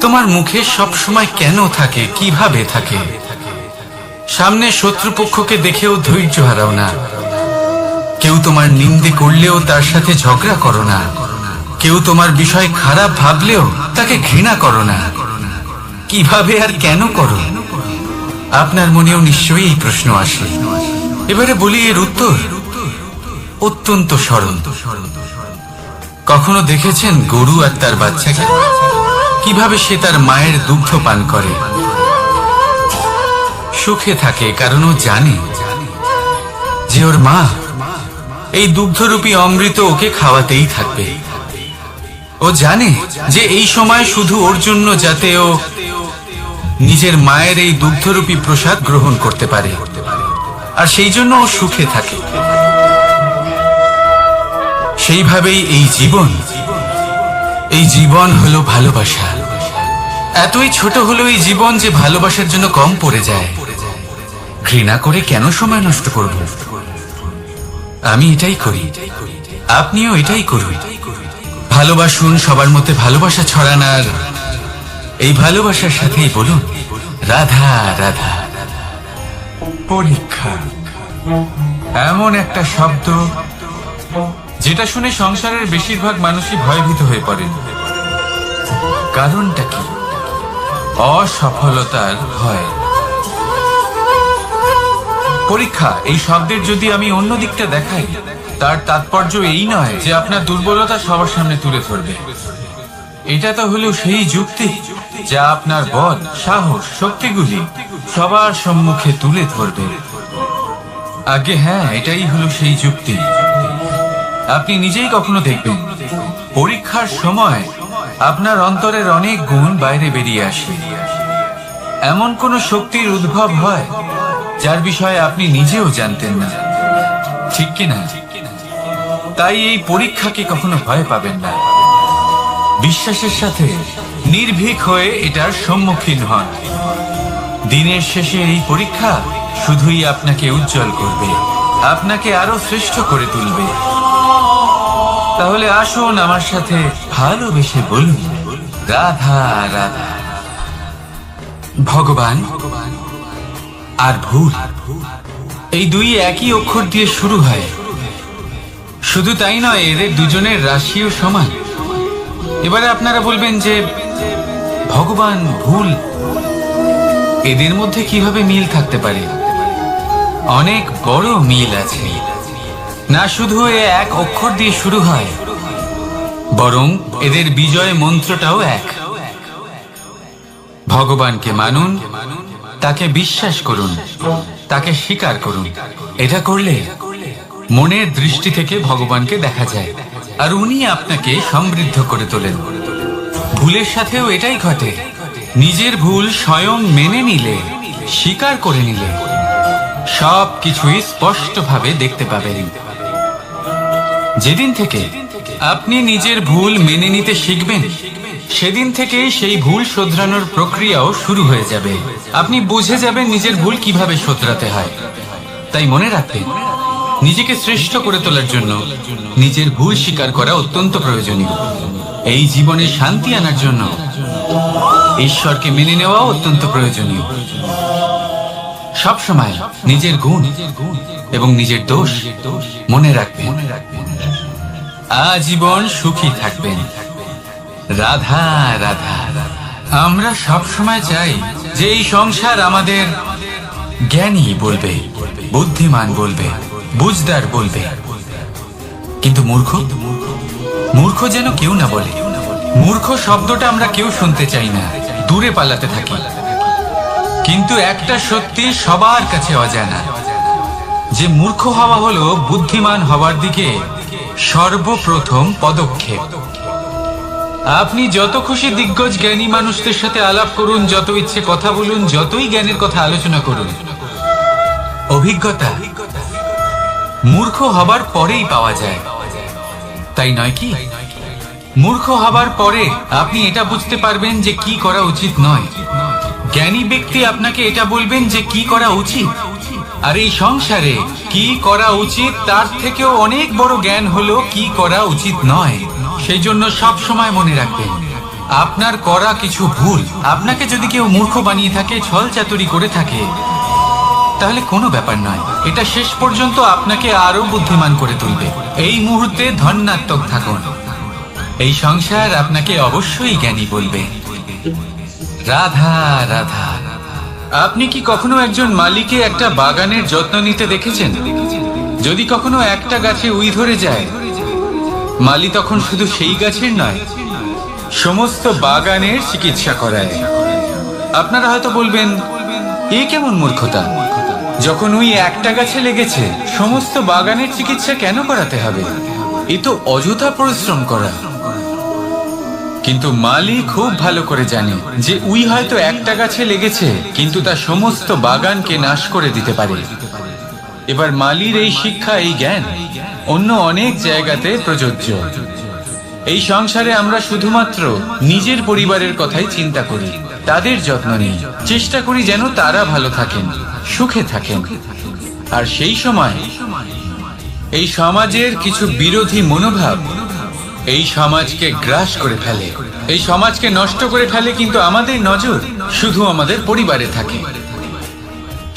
Speaker 1: তোমার মুখে সব সময় কেন থাকে, কিভাবে থাকে? সামনে শত্রুপক্ষকে দেখেও ধৈর্য হারাও না, কেউ তোমার নিন্দে করলেও তার সাথে ঝগড়া করো না, কেউ তোমার বিষয় খারাপ ভাবলেও তাকে ঘৃণা করো না। কিভাবে আর কেন করো? আপনার মনেও নিশ্চয়ই এই প্রশ্ন আসে। এবারে বলি এর উত্তর অত্যন্ত সরল। কখনো দেখেছেন গরু আর তার বাচ্চাকে কিভাবে সে তার মায়ের দুগ্ধ পান করে? সুখে থাকে, কারণ ও জানে যে ওর মা এই দুগ্ধরূপী অমৃত ওকে খাওয়াতেই থাকবে। ও জানে যে এই সময় শুধু ওর জন্য, যাতে ও নিজের মায়ের এই দুগ্ধরূপী প্রসাদ গ্রহণ করতে পারে, আর সেই জন্য ও সুখে থাকে। সেইভাবেই এই জীবন হলো ভালোবাসা। এতই ছোট হলো এই জীবন যে ভালোবাসার জন্য কম পড়ে যায়। ঘৃণা করে কেন সময় নষ্ট করব? আমি এটাই করি, আপনিও এটাই করুন। ভালোবাসুন, সবার মধ্যে ভালোবাসা ছড়ান, আর এই ভালোবাসার সাথেই বলুন রাধা রাধা। পরীক্ষা এমন একটা শব্দ যেটা শুনে সংসারের বেশিরভাগ মানুষই ভয়ভীত হয়ে পড়েন। কারণটা কি? অসফলতার ভয়। পরীক্ষা এই শব্দের যদি আমি অন্য দিকটা দেখাই, তার তাৎপর্য এই নয় যে আপনার দুর্বলতা সবার সামনে তুলে ধরবে। এটা তো হলো সেই যুক্তি যা আপনার বল, সাহস, শক্তিগুলি সবার সম্মুখে তুলে ধরবে। আগে হ্যাঁ, এটাই হলো সেই যুক্তি। আপনি নিজেই কখনো দেখবেন পরীক্ষার সময় আপনার অন্তরের অনেক গুণ বাইরে বেরিয়ে আসে। এমন কোন শক্তির উদ্ভব হয় যার বিষয়ে আপনি নিজেও জানতেন না, ঠিক কিনা? তাই এই পরীক্ষাকে কখনো ভয় পাবেন না। বিশ্বাসের সাথে নির্ভীক হয়ে এটার সম্মুখীন হন। দিনের শেষে এই পরীক্ষা শুধুই আপনাকে উজ্জ্বল করবে, আপনাকে আরো শ্রেষ্ঠ করে তুলবে। তাহলে আসুন আমার সাথে ভালোবেসে বলুন রাধা রাধা। ভগবান আর ভুল, এই দুই একই অক্ষর দিয়ে শুরু হয়। শুধু তাই নয়, এদের দুজনের রাশিও সমান। এবারে আপনারা বলবেন যে ভগবান, ভুল, এদের মধ্যে কিভাবে মিল থাকতে পারে? অনেক বড় মিল আছে। না শুধু এ এক অক্ষর দিয়ে শুরু হয়, বরং এদের বিজয় মন্ত্রটাও এক। ভগবানকে মানুন, তাকে বিশ্বাস করুন, তাকে স্বীকার করুন। এটা করলে মনের দৃষ্টি থেকে ভগবানকে দেখা যায়, আর উনি আপনাকে সমৃদ্ধ করে তোলেন। ভুলের সাথেও এটাই ঘটে। নিজের ভুল স্বয়ং মেনে নিলে, স্বীকার করে নিলে সব কিছুই স্পষ্টভাবে দেখতে পাবেন। যেদিন থেকে আপনি নিজের ভুল মেনে নিতে শিখবেন, সেদিন থেকে সেই ভুল শোধরানোর প্রক্রিয়াও শুরু হয়ে যাবে। আপনি বুঝে যাবেন নিজের ভুল কিভাবে শোধরাতে হয়। তাই মনে রাখবেন, নিজেকে শ্রেষ্ঠ করে তোলার জন্য নিজের ভুল স্বীকার করা অত্যন্ত প্রয়োজনীয়। এই জীবনে শান্তি আনার জন্য ঈশ্বরকে মেনে নেওয়া অত্যন্ত প্রয়োজনীয়। সবসময় নিজের গুণ এবং নিজের দোষ মনে রাখবেন। আজীবন সুখী থাকবেন। রাধা রাধা। আমরা সবসময় চাই যে এই সংসার আমাদের জ্ঞানী বলবে, বুদ্ধিমান বলবে, বুঝদার বলবে, কিন্তু মূর্খ যেন কেউ না বলে। মূর্খ শব্দটা আমরা কেউ শুনতে চাই না, দূরে পালাতে থাকি। কিন্তু একটা সত্যি সবার কাছে অজানা, যে মূর্খ হওয়া হলো বুদ্ধিমান হওয়ার দিকে সর্বপ্রথম পদক্ষেপ। আপনি যত খুশি দিগ্গজ জ্ঞানী মানুষদের সাথে আলাপ করুন, যত ইচ্ছে কথা বলুন, যতই জ্ঞানের কথা আলোচনা করুন, অভিজ্ঞতা মূর্খ হবার পরেই পাওয়া যায়, তাই নয় কি? মূর্খ হবার পরে আপনি এটা বুঝতে পারবেন যে কি করা উচিত নয়। জ্ঞানী ব্যক্তি আপনাকে এটা বলবেন যে কি করা উচিত। আর এই সংসারে কি করা উচিত তার থেকেও অনেক বড় জ্ঞান হলো কি করা উচিত নয়। সেই জন্য সব সময় মনে রাখবেন, আপনার করা কিছু ভুল, আপনাকে যদি কেউ মূর্খ বানিয়ে থাকে, ছল চাতুরি করে থাকে, তাহলে কোনো ব্যাপার নয়, এটা শেষ পর্যন্ত আপনাকে আরো বুদ্ধিমান করে তুলবে। এই মুহূর্তে ধন্যাত্মক থাকুন, এই সংসার আপনাকে অবশ্যই জ্ঞানী বলবে। রাধা রাধা। আপনি কি কখনো একজন মালিকে একটা বাগানের যত্ন নিতে দেখেছেন? যদি কখনো একটা গাছে উই ধরে যায়, মালি তখন শুধু সেই গাছের নয়, সমস্ত বাগানের চিকিৎসা করায়। আপনারা হয়তো বলবেন, এ কেমন মূর্খতা, যখন উই একটা গাছে লেগেছে সমস্ত বাগানের চিকিৎসা কেন করাতে হবে? এ তো অযথা পরিশ্রম করা। কিন্তু মালি খুব ভালো করে জানে যে উই হয়তো একটা গাছে লেগেছে, কিন্তু তা সমস্ত বাগানকে নাশ করে দিতে পারে। এবার মালির এই শিক্ষা, এই জ্ঞান অন্য অনেক জায়গাতে প্রযোজ্য। এই সংসারে আমরা শুধুমাত্র নিজের পরিবারের কথাই চিন্তা করি, তাদের যত্ন নিই, চেষ্টা করি যেন তারা ভালো থাকেন, সুখে থাকেন। আর সেই সময় এই সমাজের কিছু বিরোধী মনোভাব এই সমাজকে গ্রাস করে ফেলে, এই সমাজকে নষ্ট করে ফেলে, কিন্তু আমাদের নজর শুধু আমাদের পরিবারে থাকে।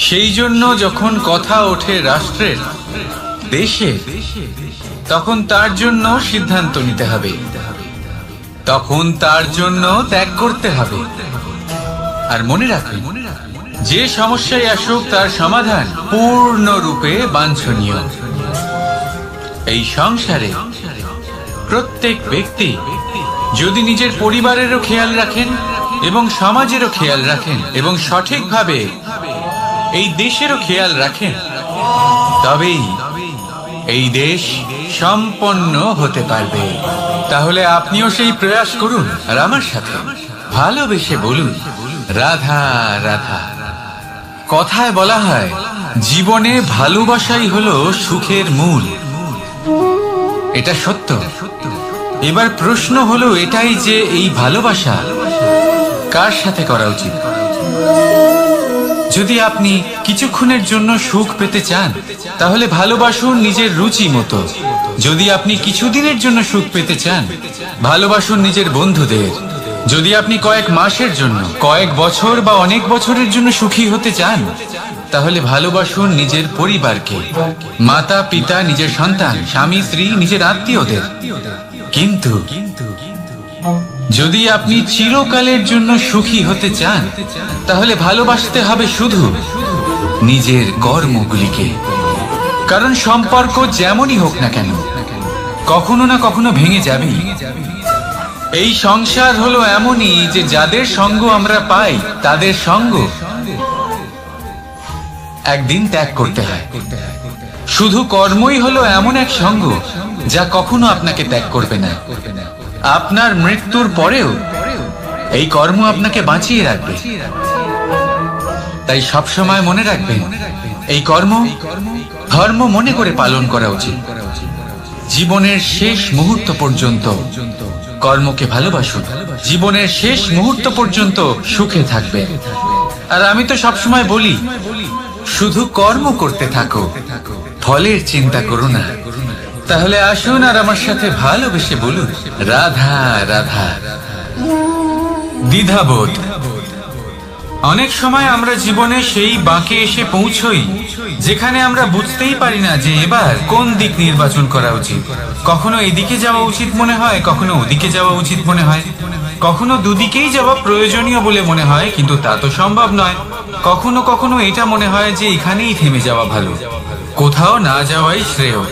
Speaker 1: সেই জন্য যখন কথা ওঠে রাষ্ট্রের, দেশের, তখন তার জন্য সিদ্ধান্ত নিতে হবে, তখন তার জন্য ত্যাগ করতে হবে। আর মনে রাখবেন, যে সমস্যায় আসুক তার সমাধান পূর্ণরূপে বাঞ্ছনীয়। এই সংসারে প্রত্যেক ব্যক্তি যদি নিজের পরিবারেরও খেয়াল রাখেন এবং সমাজেরও খেয়াল রাখেন এবং সঠিকভাবে এই দেশেরও খেয়াল রাখেন, তবেই এই দেশ সম্পন্ন হতে পারবে। তাহলে আপনিও সেই প্রয়াস করুন আর আমার সাথে ভালোবেসে বলুন, রাধা রাধা। কথায় বলা হয়, জীবনে ভালোবাসাই হলো সুখের মূল। এটা সত্য। এবার প্রশ্ন হলো এটাই যে এই ভালোবাসা কার সাথে করা উচিত? যদি আপনি কিছুক্ষণের জন্য সুখ পেতে চান, তাহলে ভালোবাসুন নিজের রুচি মতো। যদি আপনি কিছুদিনের জন্য সুখ পেতে চান, ভালোবাসুন নিজের বন্ধুদের। যদি আপনি কয়েক মাসের জন্য, কয়েক বছর বা অনেক বছরের জন্য সুখী হতে চান, তাহলে ভালোবাসুন নিজের পরিবারকে, মাতা পিতা, নিজের সন্তান, স্বামী স্ত্রী, নিজের আত্মীয়দের। কিন্তু যদি আপনি চিরকালের জন্য সুখী হতে চান, তাহলে ভালোবাসতে হবে শুধু নিজের কর্মগুলিকে। কারণ সম্পর্ক যেমনই হোক না কেন, কখনো না কখনো ভেঙে যাবে। এই সংসার হলো এমনই যে যাদের সঙ্গ আমরা পাই, তাদের সঙ্গ একদিন ত্যাগ করতে হয়। শুধু কর্মই হলো এমন এক সঙ্গ যা কখনো আপনাকে ত্যাগ করবে না। আপনার মৃত্যুর পরেও এই কর্ম আপনাকে বাঁচিয়ে রাখবে। তাই সবসময় মনে রাখবেন, এই কর্ম ধর্ম মনে করে পালন করা উচিত। জীবনের শেষ মুহূর্ত পর্যন্ত কর্মকে ভালোবাসুন, জীবনের শেষ মুহূর্ত পর্যন্ত সুখে থাকবে। আর আমি তো সবসময় বলি, শুধু কর্ম করতে থাকো, ফলের চিন্তা করো না। তাহলে আসুন আর আমার সাথে ভালোবেসে বলুন, রাধা রাধা। দ্বিধাবোধ। অনেক সময় আমরা জীবনে সেই বাঁকে এসে পৌঁছই যেখানে আমরা বুঝতেই পারি না যে এবার কোন দিক নির্বাচন করা উচিত। কখনো এদিকে যাওয়া উচিত মনে হয়, কখনো ওদিকে যাওয়া উচিত মনে হয়, কখনো দুদিকেই যাওয়া প্রয়োজনীয় বলে মনে হয়, কিন্তু তা তো সম্ভব নয়। কখনো কখনো এটা মনে হয় যে এখানেই থেমে যাওয়া ভালো, কোথাও না যাওয়াই শ্রেয়।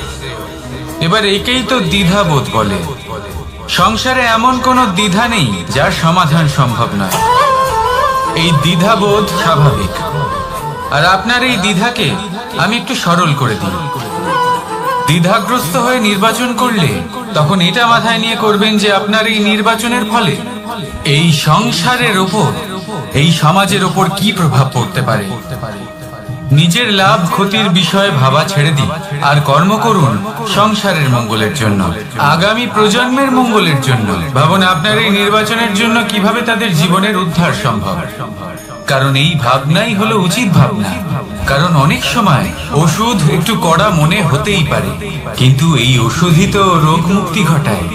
Speaker 1: এবার একেই তো দ্বিধাবোধ বলে। সংসারে এমন কোনো দ্বিধা নেই যার সমাধান সম্ভব নয়। এই দ্বিধাবোধ স্বাভাবিক। আর আপনার এই দ্বিধাকে আমি একটু সরল করে দিই। দ্বিধাগ্রস্ত হয়ে নির্বাচন করলে তখন এটা মাথায় নিয়ে করবেন যে আপনার এই নির্বাচনের ফলে এই সংসারের ওপর, এই সমাজের ওপর কি প্রভাব পড়তে পারে। নিজের লাভ ক্ষতির বিষয়ে ভাবা ছেড়ে দিন আর কর্ম করুন সংসারের মঙ্গলের জন্য, আগামী প্রজন্মের মঙ্গলের জন্য। ভাবুন আপনার এই নির্বাচনের জন্য কিভাবে তাদের জীবনের উদ্ধার সম্ভব। কারণ এই ভাবনাই হলো উচিত ভাবনা। কারণ অনেক সময় ওষুধ একটু কড়া মনে হতেই পারে, কিন্তু এই ওষুধই তো রোগ মুক্তি ঘটায়।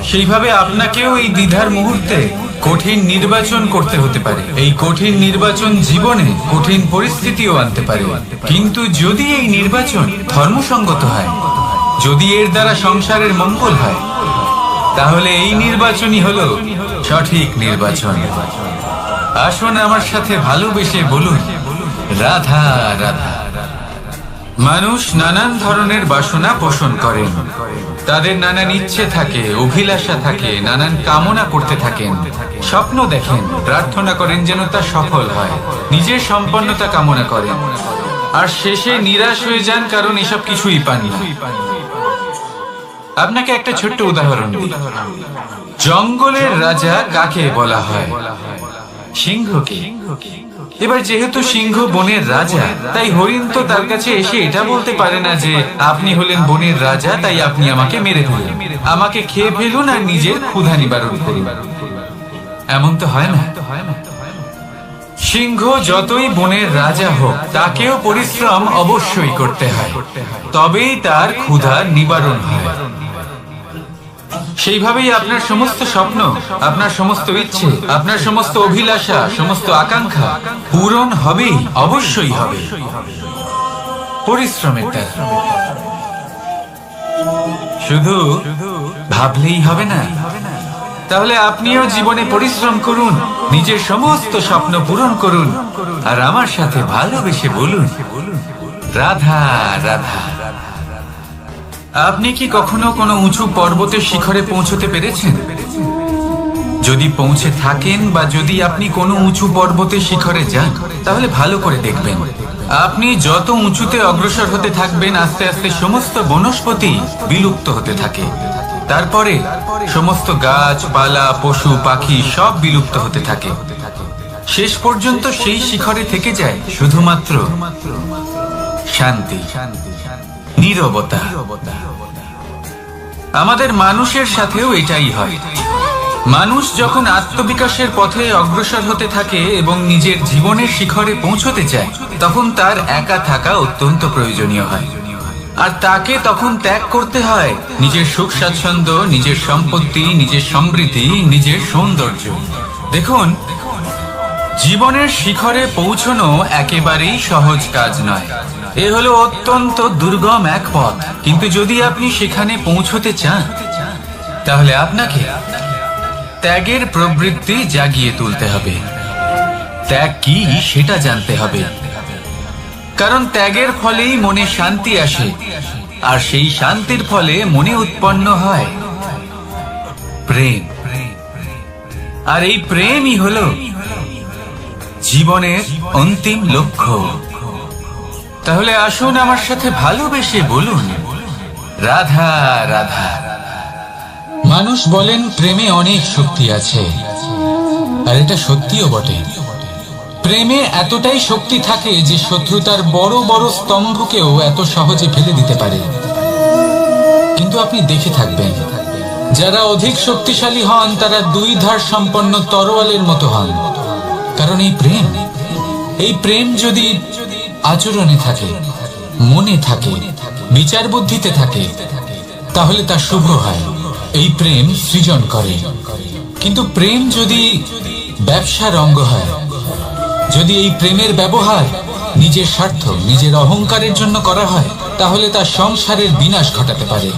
Speaker 1: সেইভাবে আপনাকেও এই দ্বিধার মুহূর্তে কঠিন নির্বাচন করতে হতে পারে। এই কঠিন নির্বাচন জীবনে কঠিন পরিস্থিতিও আনতে পারে, কিন্তু যদি এই নির্বাচন ধর্মসঙ্গত হয়, যদি এর দ্বারা সংসারের মঙ্গল হয়, তাহলে এই নির্বাচনই হলো সঠিক নির্বাচন। আসুন আমার সাথে ভালোবেসে বলুন রাধা রাধা। মানুষ নানান ধরনের বাসনা পোষণ করেন, তাদের নানান ইচ্ছে থাকে, অভিলাষা থাকে, নানান কামনা করতে থাকেন, স্বপ্ন দেখেন, প্রার্থনা করেন যেন তা সফল হয়, নিজের সম্পন্নতা কামনা করেন, আর শেষে নিরাশ হয়ে যান কারণ এসব কিছুই পান না। আপনাকে একটা ছোট্ট উদাহরণ দিই। জঙ্গলের রাজা কাকে বলা হয়? সিংহকে। এবার যেহেতু সিংহ বনের রাজা, তাই হরিণ তো তার কাছে এসে এটা বলতে পারে না যে আপনি হলেন বনের রাজা, তাই আপনি আমাকে মেরে ফেলুন, আমাকে খেয়ে ফেলুন আর নিজের ক্ষুধা নিবারণ করুন। এমন তো হয় না। সিংহ যতই বনের রাজা হোক, তাকেও পরিশ্রম অবশ্যই করতে হয়, তবেই তার ক্ষুধা নিবারণ হয়। সেইভাবেই আপনার সমস্ত স্বপ্ন, আপনার সমস্ত ইচ্ছে, আপনার সমস্ত অভিলাষা, সমস্ত আকাঙ্ক্ষা পূরণ হবেই, অবশ্যই হবে পরিশ্রমের দ্বারা। শুধু ভাবলেই হবে না। তাহলে আপনিও জীবনে পরিশ্রম করুন, নিজের সমস্ত স্বপ্ন পূরণ করুন, আর আমার সাথে ভালোবেসে বলুন রাধা রাধা। আপনি কি কখনো কোনো উঁচু পর্বতের শিখরে পৌঁছতে পেরেছেন? যদি পৌঁছে থাকেন বা যদি আপনি কোনো উঁচু পর্বতের শিখরে যান, তাহলে ভালো করে দেখবেন আপনি যত উঁচুতে অগ্রসর হতে থাকবেন, আস্তে আস্তে সমস্ত বনস্পতি বিলুপ্ত হতে থাকে। তারপরে সমস্ত গাছপালা, পশু পাখি সব বিলুপ্ত হতে থাকে। শেষ পর্যন্ত সেই শিখরে থেকে যায় শুধুমাত্র শান্তি, নীরবতা। আমাদের মানুষের সাথেও এটাই হয়। মানুষ যখন আত্মবিকাশের পথে অগ্রসর হতে থাকে এবং নিজের জীবনের শিখরে পৌঁছতে চায়, তখন তার একা থাকা অত্যন্ত প্রয়োজনীয় হয়। আর তাকে তখন ত্যাগ করতে হয় নিজের সুখ স্বাচ্ছন্দ্য, নিজের সম্পত্তি, নিজের সমৃদ্ধি, নিজের সৌন্দর্য। দেখুন, জীবনের শিখরে পৌঁছানো একেবারেই সহজ কাজ নয়। এ হলো অত্যন্ত দুর্গম এক পথ। কিন্তু যদি আপনি সেখানে পৌঁছতে চান, তাহলে আপনাকে ত্যাগের প্রবৃত্তি জাগিয়ে তুলতে হবে। ত্যাগ কি সেটা জানতে হবে, কারণ ত্যাগের ফলেই মনে শান্তি আসে, আর সেই শান্তির ফলে মনে উৎপন্ন হয় প্রেম। আর এই প্রেমই হলো জীবনের অন্তিম লক্ষ্য। তাহলে আসুন আমার সাথে ভালোবেসে বলুন রাধা রাধা। মানুষ বলেন প্রেমে অনেক শক্তি আছে, আর এটা সত্যিও বটে। প্রেমে এতটাই শক্তি থাকে যে শত্রুতার বড় বড় স্তম্ভকেও এত সহজে ফেলে দিতে পারে। কিন্তু আপনি দেখে থাকবেন, যারা অধিক শক্তিশালী হন তারা দুই ধার সম্পন্ন তরোয়ালের মতো হন। কারণ এই প্রেম যদি আচরণে থাকে, মনে থাকে, বিচার বুদ্ধিতে থাকে, তাহলে তা শুভ হয়। এই প্রেম সৃজন করে। কিন্তু প্রেম যদি ব্যবসার অঙ্গ হয়, যদি এই প্রেমের ব্যবহার নিজের স্বার্থ, নিজের অহংকারের জন্য করা হয়, তাহলে তা সংসারের বিনাশ ঘটাতে পারে।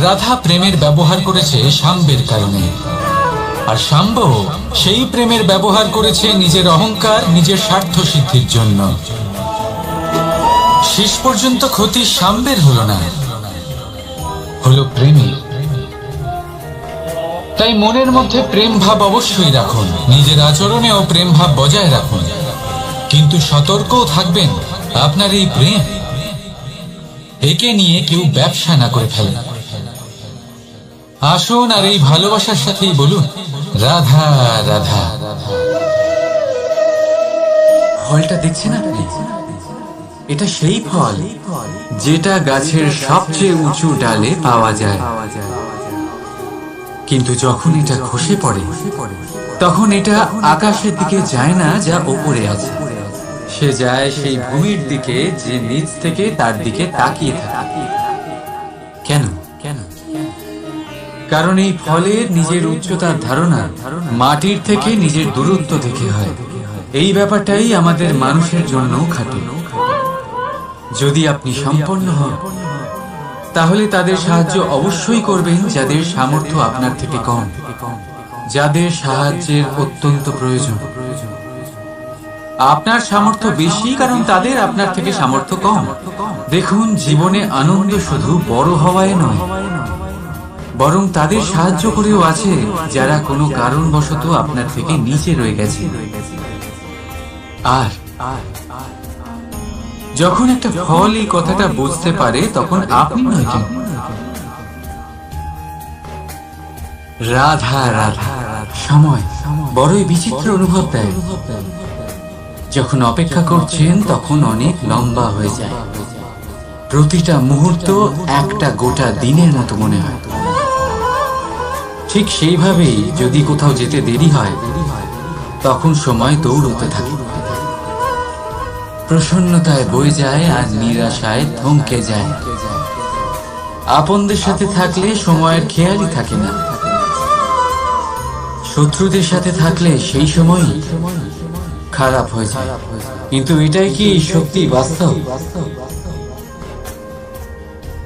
Speaker 1: রাধা প্রেমের ব্যবহার করেছে সাম্বের কারণে, আর সাম্ব সেই প্রেমের ব্যবহার করেছে নিজের অহংকার, নিজের স্বার্থ সিদ্ধির জন্য। শেষ পর্যন্ত ক্ষতি সাম্বের হলো না, হলো প্রেমী। তাই মনের মধ্যে প্রেম ভাব অবশ্যই রাখুন, নিজের আচরণেও প্রেম ভাব বজায় রাখুন, কিন্তু সতর্কও থাকবেন আপনার এই প্রেম, একে নিয়ে কেউ ব্যবসা না করে ফেলে। আসুন আর এই ভালোবাসার সাথেই বলুন রাধা রাধা।
Speaker 2: ফলটা দেখছেন আপনি? এটা সেই ফল যেটা গাছের সবচেয়ে উঁচু ডালে পাওয়া যায়, কিন্তু যখন এটা খসে পড়ে তখন এটা আকাশের দিকে যায় না যা ওপরে আছে, সে যায় সেই ভূমির দিকে যে নিচ থেকে তার দিকে তাকিয়ে থাকে। কেন? কারণ এই ফলের নিজের উচ্চতার ধারণা মাটির থেকে নিজের দূরত্ব থেকে হয়। এই ব্যাপারটাই আমাদের মানুষের জন্য খাটে। যদি আপনি সম্পন্ন হন তাহলে তাদের সাহায্য অবশ্যই করবেন যাদের সামর্থ্য আপনার থেকে কম, যাদের সাহায্যের অত্যন্ত প্রয়োজন। আপনার সামর্থ্য বেশি কারণ তাদের আপনার থেকে সামর্থ্য কম। দেখুন, জীবনে আনন্দ শুধু বড় হওয়ায় নয়, বরং তাদের সাহায্য করেও আছে যারা কোনো কারণবশত আপনার থেকে নিচে রয়ে গেছে। আর যখন একটা ফল এই কথাটা বুঝতে পারে তখন আপনি নয় কেন? রাধা রাধা। সময় বড়ই বিচিত্র অনুভব দেয়। যখন অপেক্ষা করছেন তখন অনেক লম্বা হয়ে যায়। প্রতিটা মুহূর্ত একটা গোটা দিনের মতো মনে হয়। ঠিক সেইভাবেই যদি কোথাও যেতে দেরি হয় তখন সময় দৌড়তে থাকে, প্রসন্নতায় বয়ে যায় আর নিরাশায় থমকে যায়। আপনদের সাথে থাকলে সময়ের খেয়ালই থাকে না, শত্রুদের সাথে থাকলে সেই সময়ই খারাপ হয়ে যায়। কিন্তু এটাই কি সত্যি বাস্তব?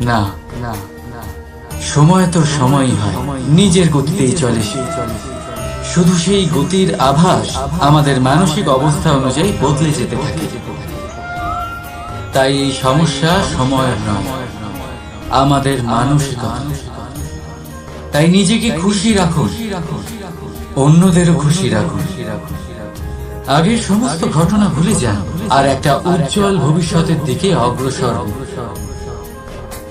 Speaker 2: না, সময় তো সময়ই হয়, নিজের গতিতেই চলে। শুধু সেই গতির আভাস আমাদের মানসিক অবস্থা অনুযায়ী বদলে যেতে থাকে। তাই এই সমস্যা সময়ের নয়, আমাদের মানসিকতা। তাই নিজেকে খুশি রাখুন, অন্যদেরও খুশি রাখুন। আগের সমস্ত ঘটনা ভুলে যান আর একটা উজ্জ্বল ভবিষ্যতের দিকে অগ্রসর হন।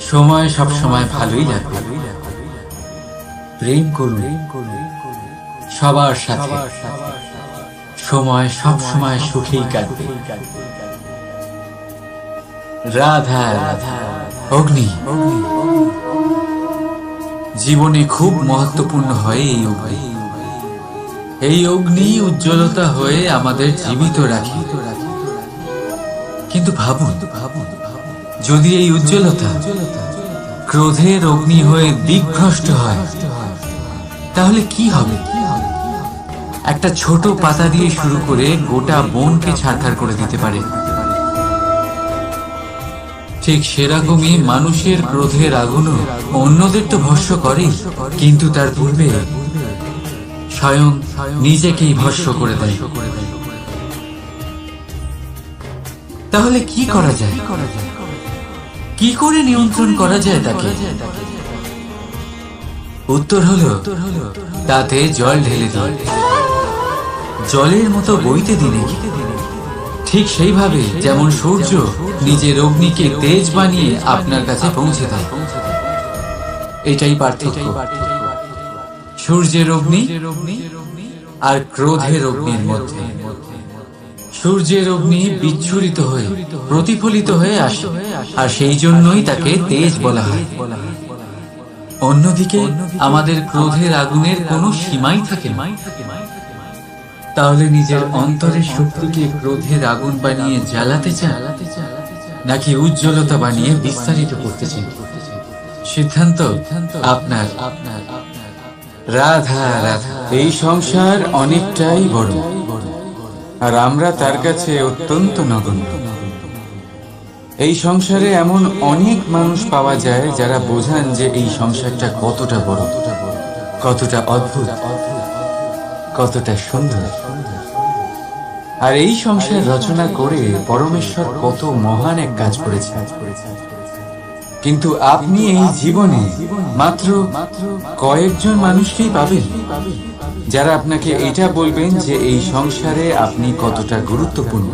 Speaker 2: সময় সব সময় ভালোই লাগবে। প্রেম করুন সবার সাথে, সময় সব সময় সুখেই কাটবে। রাধা রাধা। অগ্নি জীবনে খুব মহত্বপূর্ণ হয়। এই অগ্নি উজ্জ্বলতা হয়ে আমাদের জীবিত রাখে। কিন্তু ভাবুন, যদি এই উজ্জ্বলতা ক্রোধের অগ্নি হয়ে দিকভ্রষ্ট হয় তাহলে কি হবে? একটা ছোট পাতা দিয়ে শুরু করে গোটা বনকে ছারখার করে দিতে পারে। ঠিক সেরকমই মানুষের ক্রোধের আগুনও অন্যদের তো ভস্ম করে, কিন্তু তার পূর্বে স্বয়ং নিজেকেই ভস্ম করে দেয়। তাহলে কি করা যায়? কি করে নিয়ন্ত্রণ করা যায় তাকে? উত্তর হলো তাতে জল ঢেলে দিন, জলের মতো বইতে দিন। ঠিক সেইভাবে যেমন সূর্য নিজের অগ্নিকে তেজ বানিয়ে আপনার কাছে পৌঁছে দেয়। এটাই পার্থক্য সূর্যের অগ্নি আর ক্রোধের অগ্নির মধ্যে। সূর্যের অগ্নি বিচ্ছুরিত হয়ে প্রতিফলিত হয়ে আসে, আর সেই জন্যই তাকে তেজ বলা হয়। অন্যদিকে আমাদের ক্রোধের আগুনের কোনো সীমাই থাকে না। তাহলে নিজের অন্তরের শক্তিকে ক্রোধের আগুন বানিয়ে জ্বালাতে চান, নাকি উজ্জ্বলতা বানিয়ে বিস্তারিত করতে চান? সিদ্ধান্ত আপনার। রাধা রাধা। এই সংসার অনেকটাই বড়, আর আমরা তার কাছে অত্যন্ত নগণ্য। এই সংসারে এমন অনেক মানুষ পাওয়া যায় যারা বোঝান যে এই সংসারটা কতটা বড়, কতটা অদ্ভুত, কতটা সুন্দর। আর এই সংসার রচনা করে পরমেশ্বর কত মহান এক কাজ করেছে। কিন্তু আপনি এই জীবনে মাত্র কয়েকজন মানুষকেই পাবেন যারা আপনাকে এটা বলবেন যে এই সংসারে আপনি কতটা গুরুত্বপূর্ণ,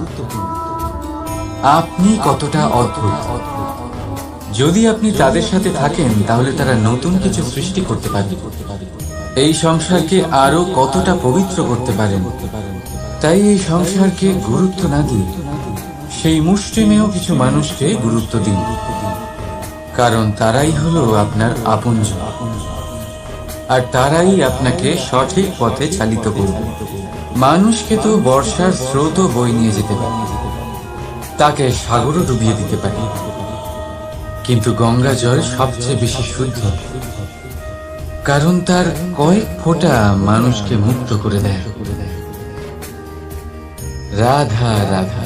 Speaker 2: আপনি কতটা অদ্ভুত। যদি আপনি তাদের সাথে থাকেন তাহলে তারা নতুন কিছু সৃষ্টি করতে পারে, এই সংসারকে আরো কতটা পবিত্র করতে পারেন। তাই এই সংসারকে গুরুত্ব না দিয়ে সেই মুষ্টিমেয় কিছু মানুষকে গুরুত্ব দিন, কারণ তারাই হলো আপনার আপনজন, আর তারাই আপনাকে সঠিক পথে চালিত করবে। মানুষকে তো বর্ষার স্রোতও বই নিয়ে যেতে পারে, তাকে সাগরও ডুবিয়ে দিতে পারে, কিন্তু গঙ্গা জল সবচেয়ে বেশি শুদ্ধ, কারণ তার কয়েক ফোঁটা মানুষকে মুক্ত করে দেয়। রাধা রাধা।